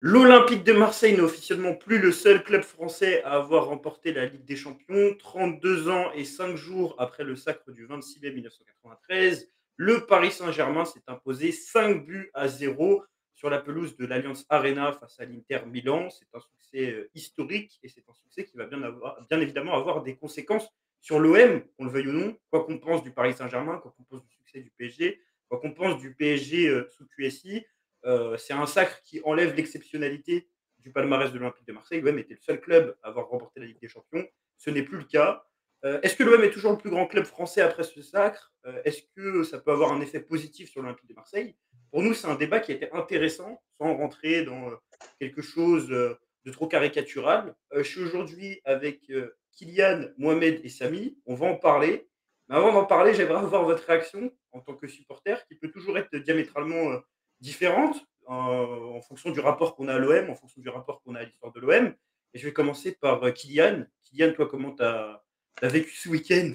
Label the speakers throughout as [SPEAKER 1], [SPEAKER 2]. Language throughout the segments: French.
[SPEAKER 1] L'Olympique de Marseille n'est officiellement plus le seul club français à avoir remporté la Ligue des Champions. 32 ans et 5 jours après le sacre du 26 mai 1993, le Paris Saint-Germain s'est imposé 5 buts à 0 sur la pelouse de l'Allianz Arena face à l'Inter Milan. C'est un succès historique et c'est un succès qui va bien évidemment avoir des conséquences sur l'OM, qu'on le veuille ou non, quoi qu'on pense du Paris Saint-Germain, quoi qu'on pense du succès du PSG, quoi qu'on pense du PSG sous QSI. C'est un sacre qui enlève l'exceptionnalité du palmarès de l'Olympique de Marseille. L'OM était le seul club à avoir remporté la Ligue des Champions. Ce n'est plus le cas. Est-ce que l'OM est toujours le plus grand club français après ce sacre? Est-ce que ça peut avoir un effet positif sur l'Olympique de Marseille? Pour nous, c'est un débat qui a été intéressant, sans rentrer dans quelque chose de trop caricatural. Je suis aujourd'hui avec Kylian, Mohamed et Samy. On va en parler. Mais avant d'en parler, j'aimerais avoir votre réaction en tant que supporter, qui peut toujours être diamétralement différentes en fonction du rapport qu'on a à l'OM, en fonction du rapport qu'on a à l'histoire de l'OM. Et je vais commencer par Kylian. Kylian, toi, comment tu as vécu ce week-end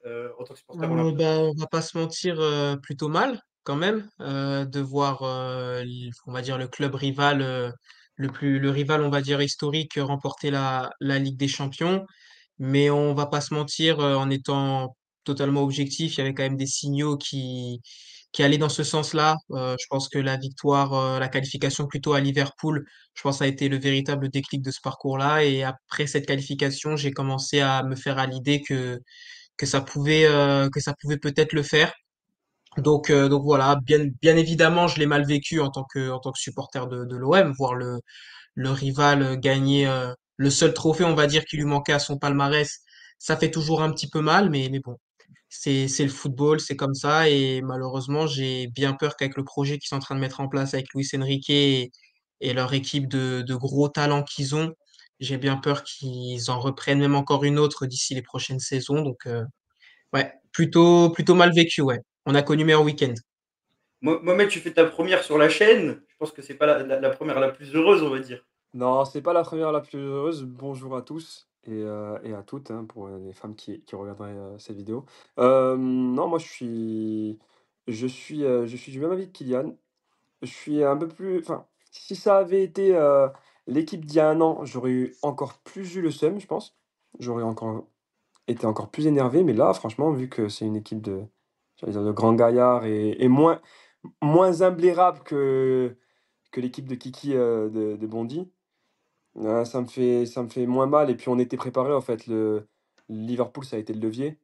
[SPEAKER 1] en tant que supporter olympien?
[SPEAKER 2] On va pas se mentir, plutôt mal quand même, de voir, on va dire le club rival, le rival, on va dire historique, remporter la Ligue des Champions. Mais on va pas se mentir, en étant totalement objectif, il y avait quand même des signaux qui allaient dans ce sens-là. Je pense que la victoire, la qualification plutôt à Liverpool, je pense, a été le véritable déclic de ce parcours-là. Et après cette qualification, j'ai commencé à me faire à l'idée que ça pouvait peut-être le faire. Donc voilà, bien évidemment, je l'ai mal vécu en tant que supporter de l'OM, voir le rival gagner le seul trophée, on va dire, qui lui manquait à son palmarès. Ça fait toujours un petit peu mal, mais bon, c'est le football, c'est comme ça. Et malheureusement, j'ai bien peur qu'avec le projet qu'ils sont en train de mettre en place avec Luis Enrique et leur équipe de gros talents qu'ils ont, j'ai bien peur qu'ils en reprennent même encore une autre d'ici les prochaines saisons. Ouais, plutôt mal vécu, ouais. On a connu meilleur week-end.
[SPEAKER 1] Mohamed, tu fais ta première sur la chaîne. Je pense que c'est pas la première la plus heureuse, on va dire.
[SPEAKER 3] Non, c'est pas la première la plus heureuse. Bonjour à tous et à toutes, hein, pour, les femmes qui regarderaient, cette vidéo. Non, moi je suis du même avis que Kylian. Je suis un peu plus enfin, si ça avait été, l'équipe d'il y a un an, j'aurais encore plus eu le seum, je pense. J'aurais encore été encore plus énervé, mais là, franchement, vu que c'est une équipe j'allais dire de grands gaillards et moins imblairable que l'équipe de Kiki, de Bondy. Ça me fait moins mal et puis on était préparé en fait. Le Liverpool, ça a été le levier.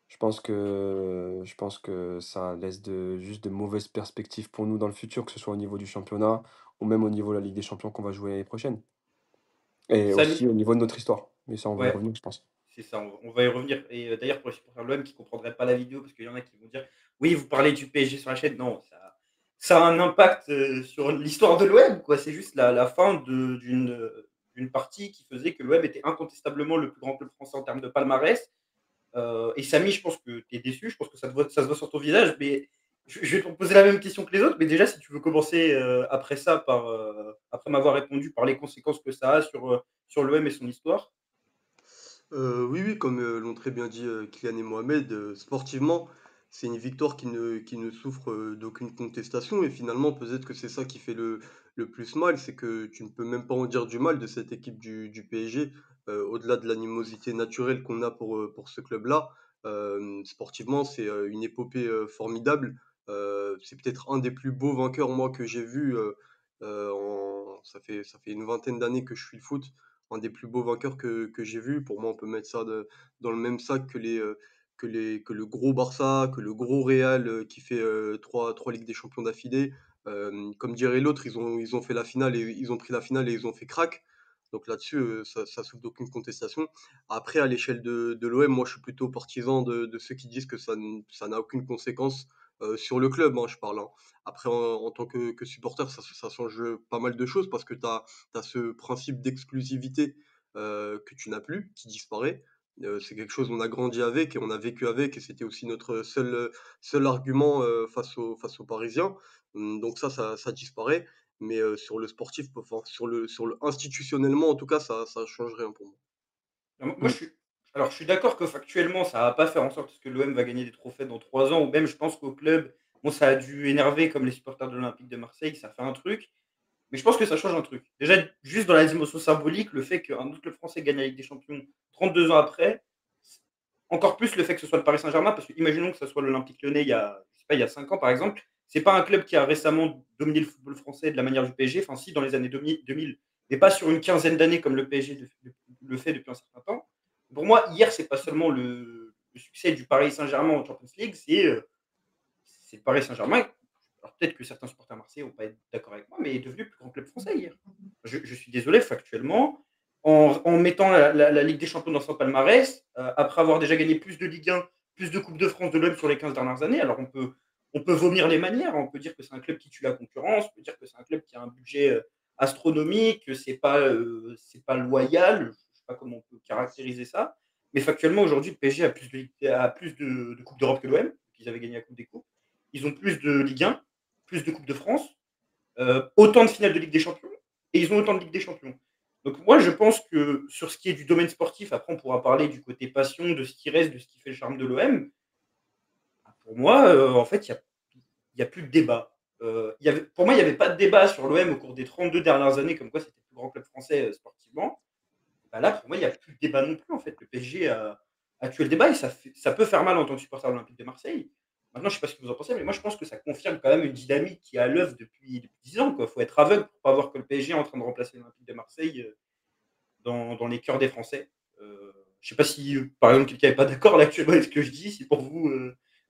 [SPEAKER 3] Je pense que ça laisse juste de mauvaises perspectives pour nous dans le futur, que ce soit au niveau du championnat ou même au niveau de la Ligue des Champions qu'on va jouer l'année prochaine et
[SPEAKER 1] Samy,
[SPEAKER 3] aussi au niveau de notre histoire. Mais ça, on va y
[SPEAKER 1] ouais,
[SPEAKER 3] revenir, je pense.
[SPEAKER 1] c'est ça, on va y revenir. Et d'ailleurs, pour les supporters de l'OM qui ne comprendraient pas la vidéo, parce qu'il y en a qui vont dire oui, vous parlez du PSG sur la chaîne. Non, ça a un impact sur l'histoire de l'OM, quoi. C'est juste la fin d'une partie qui faisait que l'OM était incontestablement le plus grand club français en termes de palmarès. Et Samy, je pense que tu es déçu, je pense que ça se voit sur ton visage, mais je vais te poser la même question que les autres, mais déjà, si tu veux commencer après ça, après m'avoir répondu par les conséquences que ça a sur l'OM et son histoire.
[SPEAKER 4] Oui, oui, comme l'ont très bien dit Kylian et Mohamed, sportivement, c'est une victoire qui ne souffre d'aucune contestation. Et finalement, peut-être que c'est ça qui fait le plus mal, c'est que tu ne peux même pas en dire du mal de cette équipe du PSG, au-delà de l'animosité naturelle qu'on a pour ce club-là. Sportivement, c'est une épopée formidable. C'est peut-être un des plus beaux vainqueurs, moi, que j'ai vu. Ça fait une vingtaine d'années que je suis le foot, un des plus beaux vainqueurs que j'ai vu. Pour moi, on peut mettre ça dans le même sac que le gros Barça, que le gros Real qui fait trois Ligues des Champions d'affilée. Comme dirait l'autre, ils ont fait la finale et ils ont pris la finale et ils ont fait crack. Donc là-dessus, ça souffre d'aucune contestation. Après, à l'échelle de l'OM, moi, je suis plutôt partisan de ceux qui disent que ça n'a aucune conséquence sur le club, hein, je parle, hein. Après, en tant que supporter, ça change pas mal de choses parce que tu as ce principe d'exclusivité que tu n'as plus, qui disparaît. C'est quelque chose on a grandi avec et on a vécu avec et c'était aussi notre seul argument face aux Parisiens. Donc ça disparaît. Mais sur le sportif, enfin, institutionnellement, en tout cas, ça change rien pour moi.
[SPEAKER 1] Moi,
[SPEAKER 3] Mmh.
[SPEAKER 1] je suis d'accord que factuellement, ça va pas faire en sorte que l'OM va gagner des trophées dans 3 ans, ou même je pense qu'au club, bon, ça a dû énerver comme les supporters de l'Olympique de Marseille, ça fait un truc. Mais je pense que ça change un truc. Déjà, juste dans la dimension symbolique, le fait qu'un autre club français gagne la Ligue des Champions 32 ans après, encore plus le fait que ce soit le Paris Saint-Germain, parce que imaginons que ce soit l'Olympique Lyonnais il y a, je sais pas, il y a 5 ans par exemple, c'est pas un club qui a récemment dominé le football français de la manière du PSG, enfin si dans les années 2000, mais pas sur une quinzaine d'années comme le PSG le fait depuis un certain temps. Pour moi, hier, c'est pas seulement le succès du Paris Saint-Germain en Champions League, c'est le Paris Saint-Germain. Alors peut-être que certains supporters marseillais vont pas être d'accord avec moi, mais est devenu le plus grand club français hier. Je suis désolé, factuellement, en mettant la Ligue des Champions dans son palmarès, après avoir déjà gagné plus de Ligue 1, plus de Coupe de France de l'OM sur les 15 dernières années. Alors on peut vomir les manières, on peut dire que c'est un club qui tue la concurrence, on peut dire que c'est un club qui a un budget astronomique, que c'est pas loyal, je ne sais pas comment on peut caractériser ça. Mais factuellement, aujourd'hui, le PSG a plus de Coupes d'Europe que l'OM, qu'ils avaient gagné la Coupe des Coupes. Ils ont plus de Ligue 1, plus de Coupe de France, autant de finales de Ligue des Champions, et ils ont autant de Ligue des Champions. Donc moi, je pense que sur ce qui est du domaine sportif, après on pourra parler du côté passion, de ce qui reste, de ce qui fait le charme de l'OM. Pour moi, en fait, il y a plus de débat. Pour moi, il n'y avait pas de débat sur l'OM au cours des 32 dernières années, comme quoi c'était le plus grand club français sportivement. Bah là, pour moi, il n'y a plus de débat non plus. En fait, le PSG a tué le débat et ça peut faire mal en tant que supporter de l'Olympique de Marseille. Maintenant, je ne sais pas ce que vous en pensez, mais moi, je pense que ça confirme quand même une dynamique qui est à l'œuvre depuis 10 ans. Il faut être aveugle pour ne pas voir que le PSG est en train de remplacer l'Olympique de Marseille dans les cœurs des Français. Je ne sais pas si, par exemple, quelqu'un n'est pas d'accord là actuellement avec ce que je dis. Si pour vous,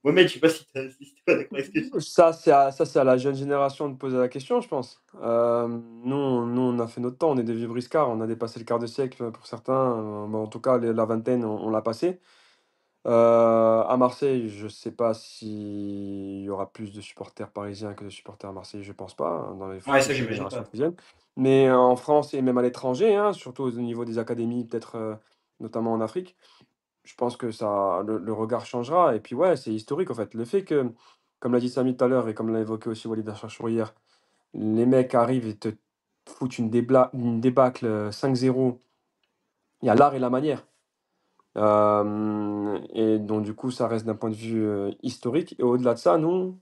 [SPEAKER 1] Mohamed, je ne sais pas si tu n'es pas d'accord avec ce que je dis.
[SPEAKER 3] Ça, c'est à la jeune génération de poser la question, je pense. Nous, on a fait notre temps, on est des vieux briscards, on a dépassé le quart de siècle pour certains. En tout cas, la vingtaine, on l'a passé. À Marseille, je sais pas s'il y aura plus de supporters parisiens que de supporters à Marseille, je pense pas, hein, dans les
[SPEAKER 1] Ouais, ça,
[SPEAKER 3] futures
[SPEAKER 1] j'imagine
[SPEAKER 3] générations
[SPEAKER 1] pas.
[SPEAKER 3] qui viennent. Mais en France et même à l'étranger, hein, surtout au niveau des académies, peut-être notamment en Afrique, je pense que le regard changera. Et puis ouais, c'est historique en fait. Le fait que, comme l'a dit Samy tout à l'heure et comme l'a évoqué aussi Walid Acharchour hier, les mecs arrivent et te foutent une débâcle 5-0, il y a l'art et la manière. Et donc du coup, ça reste d'un point de vue historique. Et au-delà de ça, nous,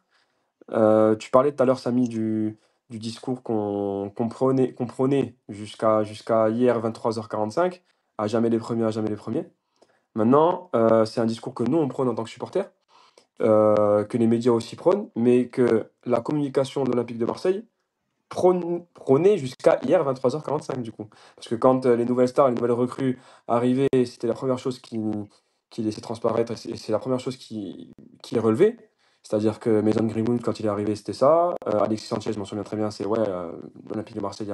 [SPEAKER 3] tu parlais tout à l'heure, Samy, du discours qu'on prônait jusqu'à hier 23h45, à jamais les premiers, à jamais les premiers. Maintenant, c'est un discours que nous, on prône en tant que supporters, que les médias aussi prônent, mais que la communication de l'Olympique de Marseille prônait jusqu'à hier 23h45 du coup. Parce que quand les nouvelles stars, les nouvelles recrues arrivaient, c'était la première chose qui laissait transparaître, et c'est la première chose qui est relevée. C'est-à-dire que Mason Greenwood, quand il est arrivé, c'était ça. Alexis Sanchez, je m'en souviens très bien, c'est ouais, l'Olympique de Marseille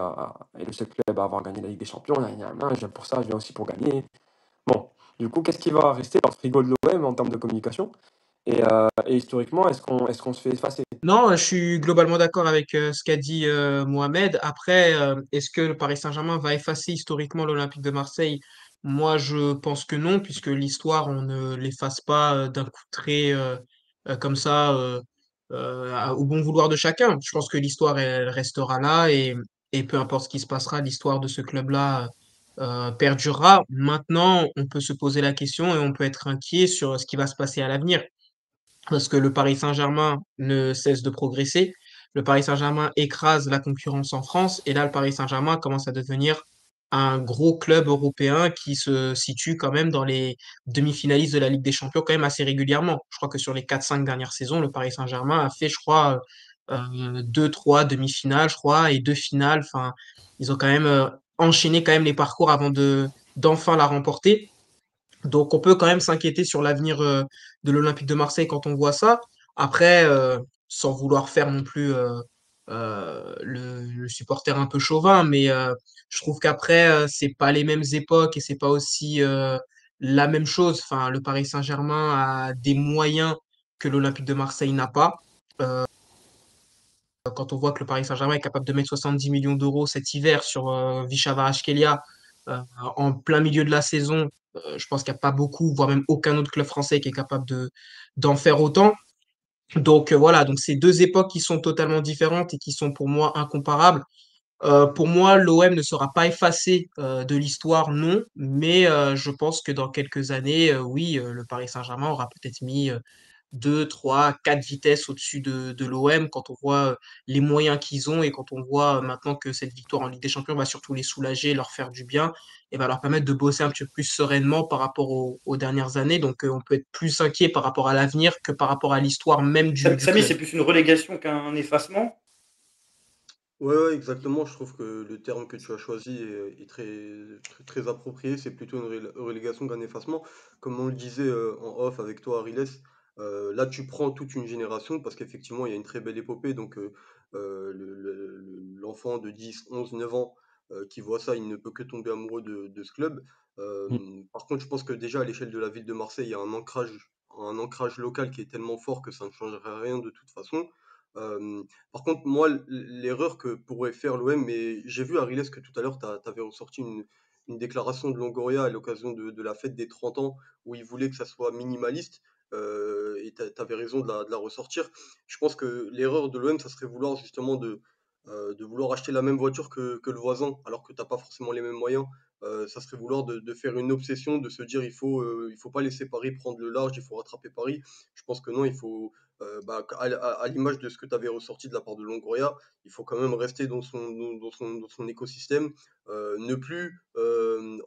[SPEAKER 3] est le seul club à avoir gagné la Ligue des Champions. Je viens pour ça, je viens aussi pour gagner. Bon, du coup, qu'est-ce qui va rester dans le frigo de l'OM en termes de communication? Et historiquement, est-ce qu'on se fait effacer?
[SPEAKER 2] Non, je suis globalement d'accord avec ce qu'a dit Mohamed. Après, est-ce que le Paris Saint-Germain va effacer historiquement l'Olympique de Marseille? Moi, je pense que non, puisque l'histoire, on ne l'efface pas d'un coup de trait comme ça, au bon vouloir de chacun. Je pense que l'histoire, elle restera là et peu importe ce qui se passera, l'histoire de ce club-là perdurera. Maintenant, on peut se poser la question et on peut être inquiet sur ce qui va se passer à l'avenir parce que le Paris Saint-Germain ne cesse de progresser. Le Paris Saint-Germain écrase la concurrence en France et là, le Paris Saint-Germain commence à devenir un gros club européen qui se situe quand même dans les demi-finalistes de la Ligue des Champions quand même assez régulièrement. Je crois que sur les 4-5 dernières saisons, le Paris Saint-Germain a fait, je crois, 2-3 demi-finales, je crois, et 2 finales. Enfin, ils ont quand même enchaîné quand même les parcours avant d'enfin la remporter. Donc, on peut quand même s'inquiéter sur l'avenir de l'Olympique de Marseille quand on voit ça. Après, sans vouloir faire non plus le supporter un peu chauvin, mais je trouve qu'après, c'est pas les mêmes époques et c'est pas aussi la même chose. Enfin, le Paris Saint-Germain a des moyens que l'Olympique de Marseille n'a pas. Quand on voit que le Paris Saint-Germain est capable de mettre 70 millions d'euros cet hiver sur Visca Kvaratskhelia en plein milieu de la saison, je pense qu'il n'y a pas beaucoup, voire même aucun autre club français qui est capable d'en faire autant. Donc voilà, donc c'est deux époques qui sont totalement différentes et qui sont pour moi incomparables. Pour moi, l'OM ne sera pas effacé de l'histoire, non, mais je pense que dans quelques années, oui, le Paris Saint-Germain aura peut-être mis 2, 3, 4 vitesses au-dessus de l'OM quand on voit les moyens qu'ils ont et quand on voit maintenant que cette victoire en Ligue des Champions va surtout les soulager, leur faire du bien et va leur permettre de bosser un petit peu plus sereinement par rapport aux dernières années. Donc on peut être plus inquiet par rapport à l'avenir que par rapport à l'histoire même du
[SPEAKER 1] Samy,
[SPEAKER 2] club.
[SPEAKER 1] c'est plus une relégation qu'un effacement.
[SPEAKER 4] Ouais, exactement. Je trouve que le terme que tu as choisi est très approprié. C'est plutôt une relégation qu'un effacement. Comme on le disait en off avec toi, Ariles, là tu prends toute une génération parce qu'effectivement il y a une très belle épopée. Donc l'enfant de 10, 11, 9 ans qui voit ça, il ne peut que tomber amoureux de ce club.
[SPEAKER 3] Mm.
[SPEAKER 4] Par contre, je pense que déjà à l'échelle de la ville de Marseille, il y a un ancrage local qui est tellement fort que ça ne changerait rien de toute façon. Euh, Par contre, moi, l'erreur que pourrait faire l'OM, mais j'ai vu, Ariles, que tout à l'heure, tu avais ressorti une déclaration de Longoria à l'occasion de la fête des 30 ans, où il voulait que ça soit minimaliste, et tu avais raison de la ressortir. Je pense que l'erreur de l'OM, ça serait vouloir justement de vouloir acheter la même voiture que le voisin, alors que tu n'as pas forcément les mêmes moyens. Ça serait vouloir de faire une obsession, de se dire il faut pas laisser Paris prendre le large, il faut rattraper Paris. Je pense que non, il faut, à l'image de ce que tu avais ressorti de la part de Longoria, il faut quand même rester dans son écosystème, ne plus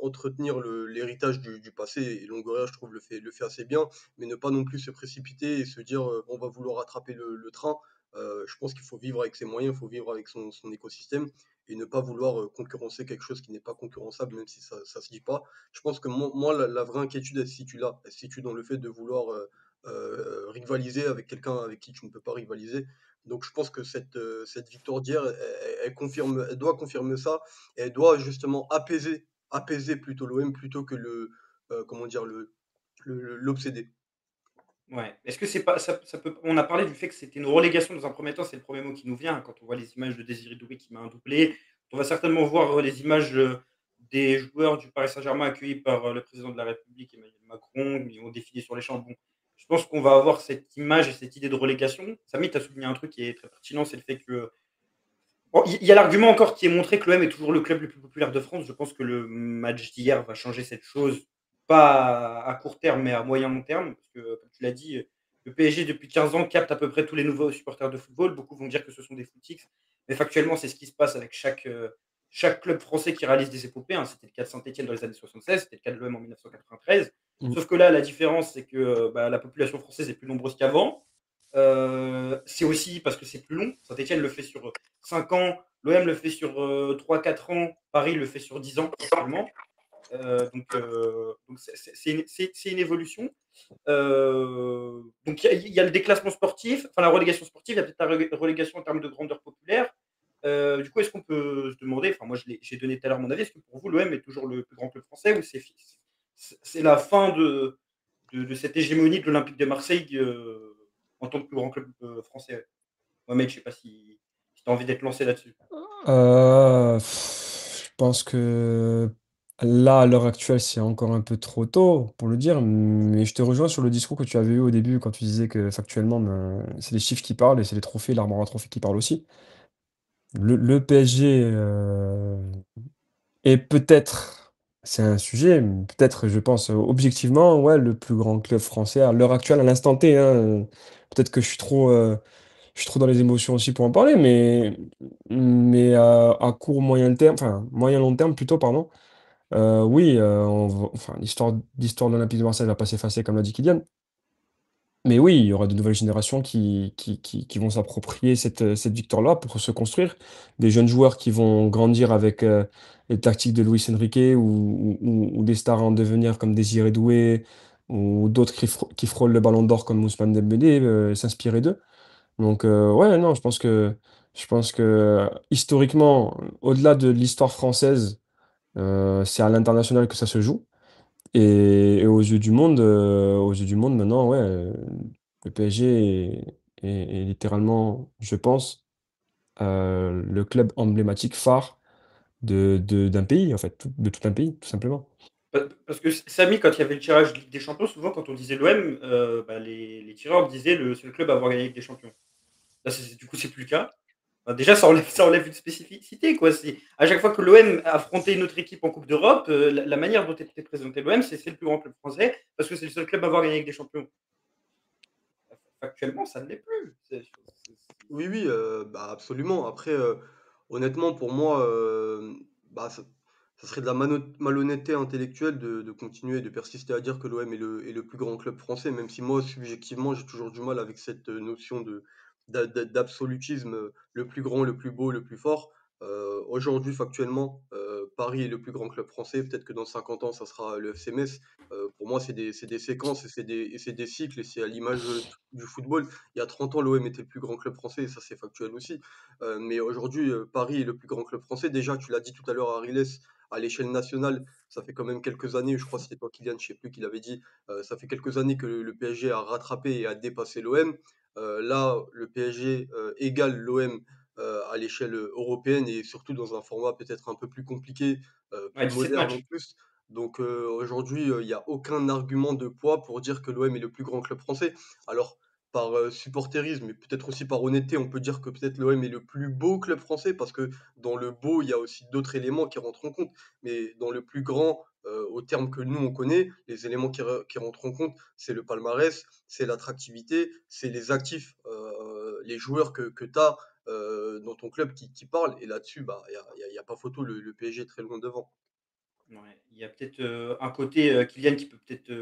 [SPEAKER 4] entretenir l'héritage du passé. Et Longoria, je trouve, le fait assez bien, mais ne pas non plus se précipiter et se dire on va vouloir rattraper le train. Je pense qu'il faut vivre avec ses moyens, il faut vivre avec son écosystème et ne pas vouloir concurrencer quelque chose qui n'est pas concurrençable, même si ça ne se dit pas. Je pense que moi la vraie inquiétude, elle se situe là. Elle se situe dans le fait de vouloir rivaliser avec quelqu'un avec qui tu ne peux pas rivaliser. Donc je pense que cette victoire d'hier, elle doit confirmer ça, et elle doit justement apaiser plutôt l'OM plutôt que comment dire, l'obséder.
[SPEAKER 1] Ouais. Est-ce que c'est pas ça peut on a parlé du fait que c'était une relégation dans un premier temps, c'est le premier mot qui nous vient hein, quand on voit les images de Désiré Doué qui met un doublé. On va certainement voir les images des joueurs du Paris Saint-Germain accueillis par le président de la République, Emmanuel Macron, qui ont défilé sur les champs. Bon, je pense qu'on va avoir cette image et cette idée de relégation. Samy, tu as souligné un truc qui est très pertinent, c'est le fait que bon, il y a l'argument encore qui est montré que l'OM est toujours le club le plus populaire de France. Je pense que le match d'hier va changer cette chose, pas à court terme, mais à moyen long terme. Parce que, comme tu l'as dit, le PSG, depuis 15 ans, capte à peu près tous les nouveaux supporters de football. Beaucoup vont dire que ce sont des footix. Mais factuellement, c'est ce qui se passe avec chaque club français qui réalise des épopées. Hein. C'était le cas de Saint-Etienne dans les années 76, c'était le cas de l'OM en 1993.
[SPEAKER 3] Mm.
[SPEAKER 1] Sauf que là, la différence, c'est que la population française est plus nombreuse qu'avant. C'est aussi parce que c'est plus long. Saint-Etienne le fait sur 5 ans, l'OM le fait sur 3-4 ans, Paris le fait sur 10 ans actuellement. Donc c'est une évolution. Donc il y a le déclassement sportif, enfin la relégation sportive, il y a peut-être la relégation en termes de grandeur populaire. Du coup, est-ce qu'on peut se demander, enfin moi j'ai donné tout à l'heure mon avis, est-ce que pour vous l'OM est toujours le plus grand club français ou c'est la fin de cette hégémonie de l'Olympique de Marseille en tant que plus grand club français? Mohamed, je ne sais pas si tu as envie d'être lancé là-dessus.
[SPEAKER 3] Je pense que là, à l'heure actuelle, c'est encore un peu trop tôt pour le dire, mais je te rejoins sur le discours que tu avais eu au début quand tu disais que factuellement, ben, c'est les chiffres qui parlent et c'est les trophées, l'armoire à trophées qui parlent aussi. Le PSG est peut-être, c'est un sujet, mais peut-être, je pense, objectivement, ouais, le plus grand club français à l'heure actuelle, à l'instant T, hein. Peut-être que je suis trop dans les émotions aussi pour en parler, mais à court, moyen terme, enfin, moyen long terme plutôt, pardon. Oui, enfin, l'histoire de l'Olympique de Marseille va pas s'effacer, comme l'a dit Kylian. Mais oui, il y aura de nouvelles générations qui vont s'approprier cette victoire-là pour se construire. Des jeunes joueurs qui vont grandir avec les tactiques de Luis Enrique ou des stars en devenir comme Désiré Doué ou d'autres qui frôlent le ballon d'or comme Ousmane Dembélé, s'inspirer d'eux. Donc, ouais, non, je pense que historiquement, au-delà de l'histoire française, c'est à l'international que ça se joue. Et aux yeux du monde maintenant, ouais, le PSG est littéralement, je pense, le club emblématique phare d'un pays, en fait, de tout un pays, tout simplement.
[SPEAKER 1] Parce que Samy, quand il y avait le tirage de Ligue des Champions, souvent quand on disait l'OM, les tireurs disaient c'est le club à avoir gagné la Ligue des Champions. Là, du coup, c'est plus le cas. Déjà, ça enlève une spécificité. Quoi. À chaque fois que l'OM affrontait une autre équipe en Coupe d'Europe, la manière dont était présenté l'OM, c'est le plus grand club français, parce que c'est le seul club à avoir gagné la Ligue des Champions. factuellement, ça ne l'est plus.
[SPEAKER 4] Oui, oui, bah, absolument. Après, honnêtement, pour moi, bah, ça serait de la malhonnêteté intellectuelle de continuer et de persister à dire que l'OM est le plus grand club français, même si moi, subjectivement, j'ai toujours du mal avec cette, notion d'absolutisme, le plus grand, le plus beau, le plus fort. Aujourd'hui, factuellement, Paris est le plus grand club français. Peut-être que dans 50 ans, ça sera le FC Metz. Pour moi, c'est des séquences et c'est des cycles et c'est à l'image, du football. Il y a 30 ans, l'OM était le plus grand club français, et ça c'est factuel aussi. Mais aujourd'hui, Paris est le plus grand club français. Déjà, tu l'as dit tout à l'heure, Ariles, à l'échelle nationale, ça fait quand même quelques années, je crois que c'était toi, Kylian, je sais plus qui l'avait dit, ça fait quelques années que le PSG a rattrapé et a dépassé l'OM. Là, le PSG égale l'OM à l'échelle européenne et surtout dans un format peut-être un peu plus compliqué,
[SPEAKER 1] Ouais,
[SPEAKER 4] plus
[SPEAKER 1] 17
[SPEAKER 4] moderne en
[SPEAKER 1] matchs.
[SPEAKER 4] plus. Donc aujourd'hui, il n'y a aucun argument de poids pour dire que l'OM est le plus grand club français. Alors, par supporterisme et peut-être aussi par honnêteté, on peut dire que peut-être l'OM est le plus beau club français parce que dans le beau, il y a aussi d'autres éléments qui rentrent en compte. Mais dans le plus grand, au terme que nous on connaît, les éléments qui rentrent en compte, c'est le palmarès, c'est l'attractivité, c'est les actifs, les joueurs que tu as dans ton club qui parlent. Et là-dessus, bah, y a pas photo, le PSG est très loin devant.
[SPEAKER 1] Ouais, il y a peut-être, un côté, Kylian qui peut peut-être,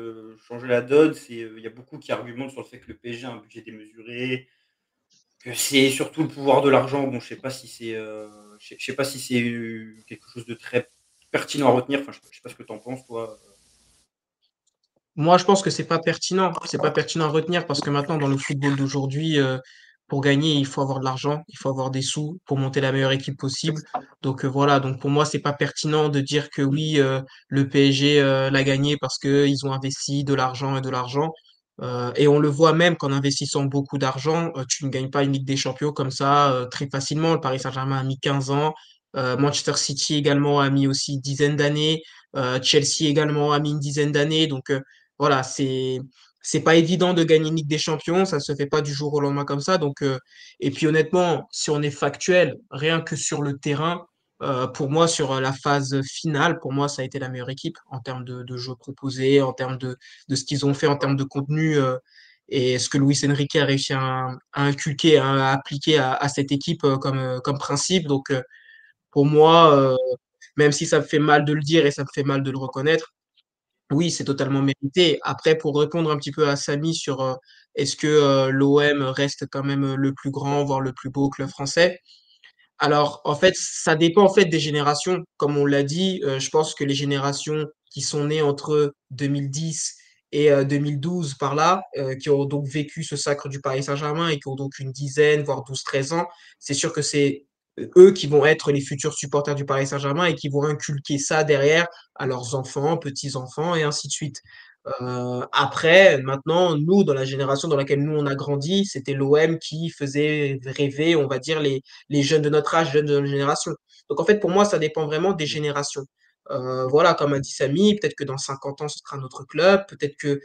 [SPEAKER 1] changer la donne. Il y a beaucoup qui argumentent sur le fait que le PSG a un budget démesuré, que c'est surtout le pouvoir de l'argent. Bon, je sais pas si c'est, quelque chose de très pertinent à retenir. Enfin, je sais pas ce que tu en penses toi?
[SPEAKER 2] Moi, je pense que c'est pas pertinent. C'est pas pertinent à retenir parce que maintenant, dans le football d'aujourd'hui, pour gagner, il faut avoir de l'argent, il faut avoir des sous pour monter la meilleure équipe possible. Donc voilà. Donc pour moi, c'est pas pertinent de dire que oui, le PSG l'a gagné parce que ils ont investi de l'argent et de l'argent. Et on le voit même qu'en investissant beaucoup d'argent, tu ne gagnes pas une Ligue des Champions comme ça très facilement. Le Paris Saint-Germain a mis 15 ans. Manchester City également a mis aussi une dizaine d'années. Chelsea également a mis une dizaine d'années. Donc voilà, c'est pas évident de gagner une Ligue des Champions, ça se fait pas du jour au lendemain comme ça. Donc et puis honnêtement, si on est factuel, rien que sur le terrain, pour moi sur la phase finale, pour moi ça a été la meilleure équipe en termes de jeux proposés, en termes de ce qu'ils ont fait, en termes de contenu et ce que Luis Enrique a réussi à inculquer, à appliquer à cette équipe comme principe. Donc pour moi, même si ça me fait mal de le dire et ça me fait mal de le reconnaître. Oui, c'est totalement mérité. Après, pour répondre un petit peu à Samy sur est-ce que l'OM reste quand même le plus grand, voire le plus beau club français, alors, en fait, ça dépend en fait des générations. Comme on l'a dit, je pense que les générations qui sont nées entre 2010 et 2012 par là, qui ont donc vécu ce sacre du Paris Saint-Germain et qui ont donc une dizaine, voire 12, 13 ans, c'est sûr que c'est eux qui vont être les futurs supporters du Paris Saint-Germain et qui vont inculquer ça derrière à leurs enfants, petits-enfants et ainsi de suite. Après, maintenant, nous, dans la génération dans laquelle nous on a grandi, c'était l'OM qui faisait rêver, on va dire, les jeunes de notre âge, jeunes de notre génération. Donc en fait, pour moi, ça dépend vraiment des générations. Voilà, comme a dit Samy, peut-être que dans 50 ans, ce sera notre club, peut-être que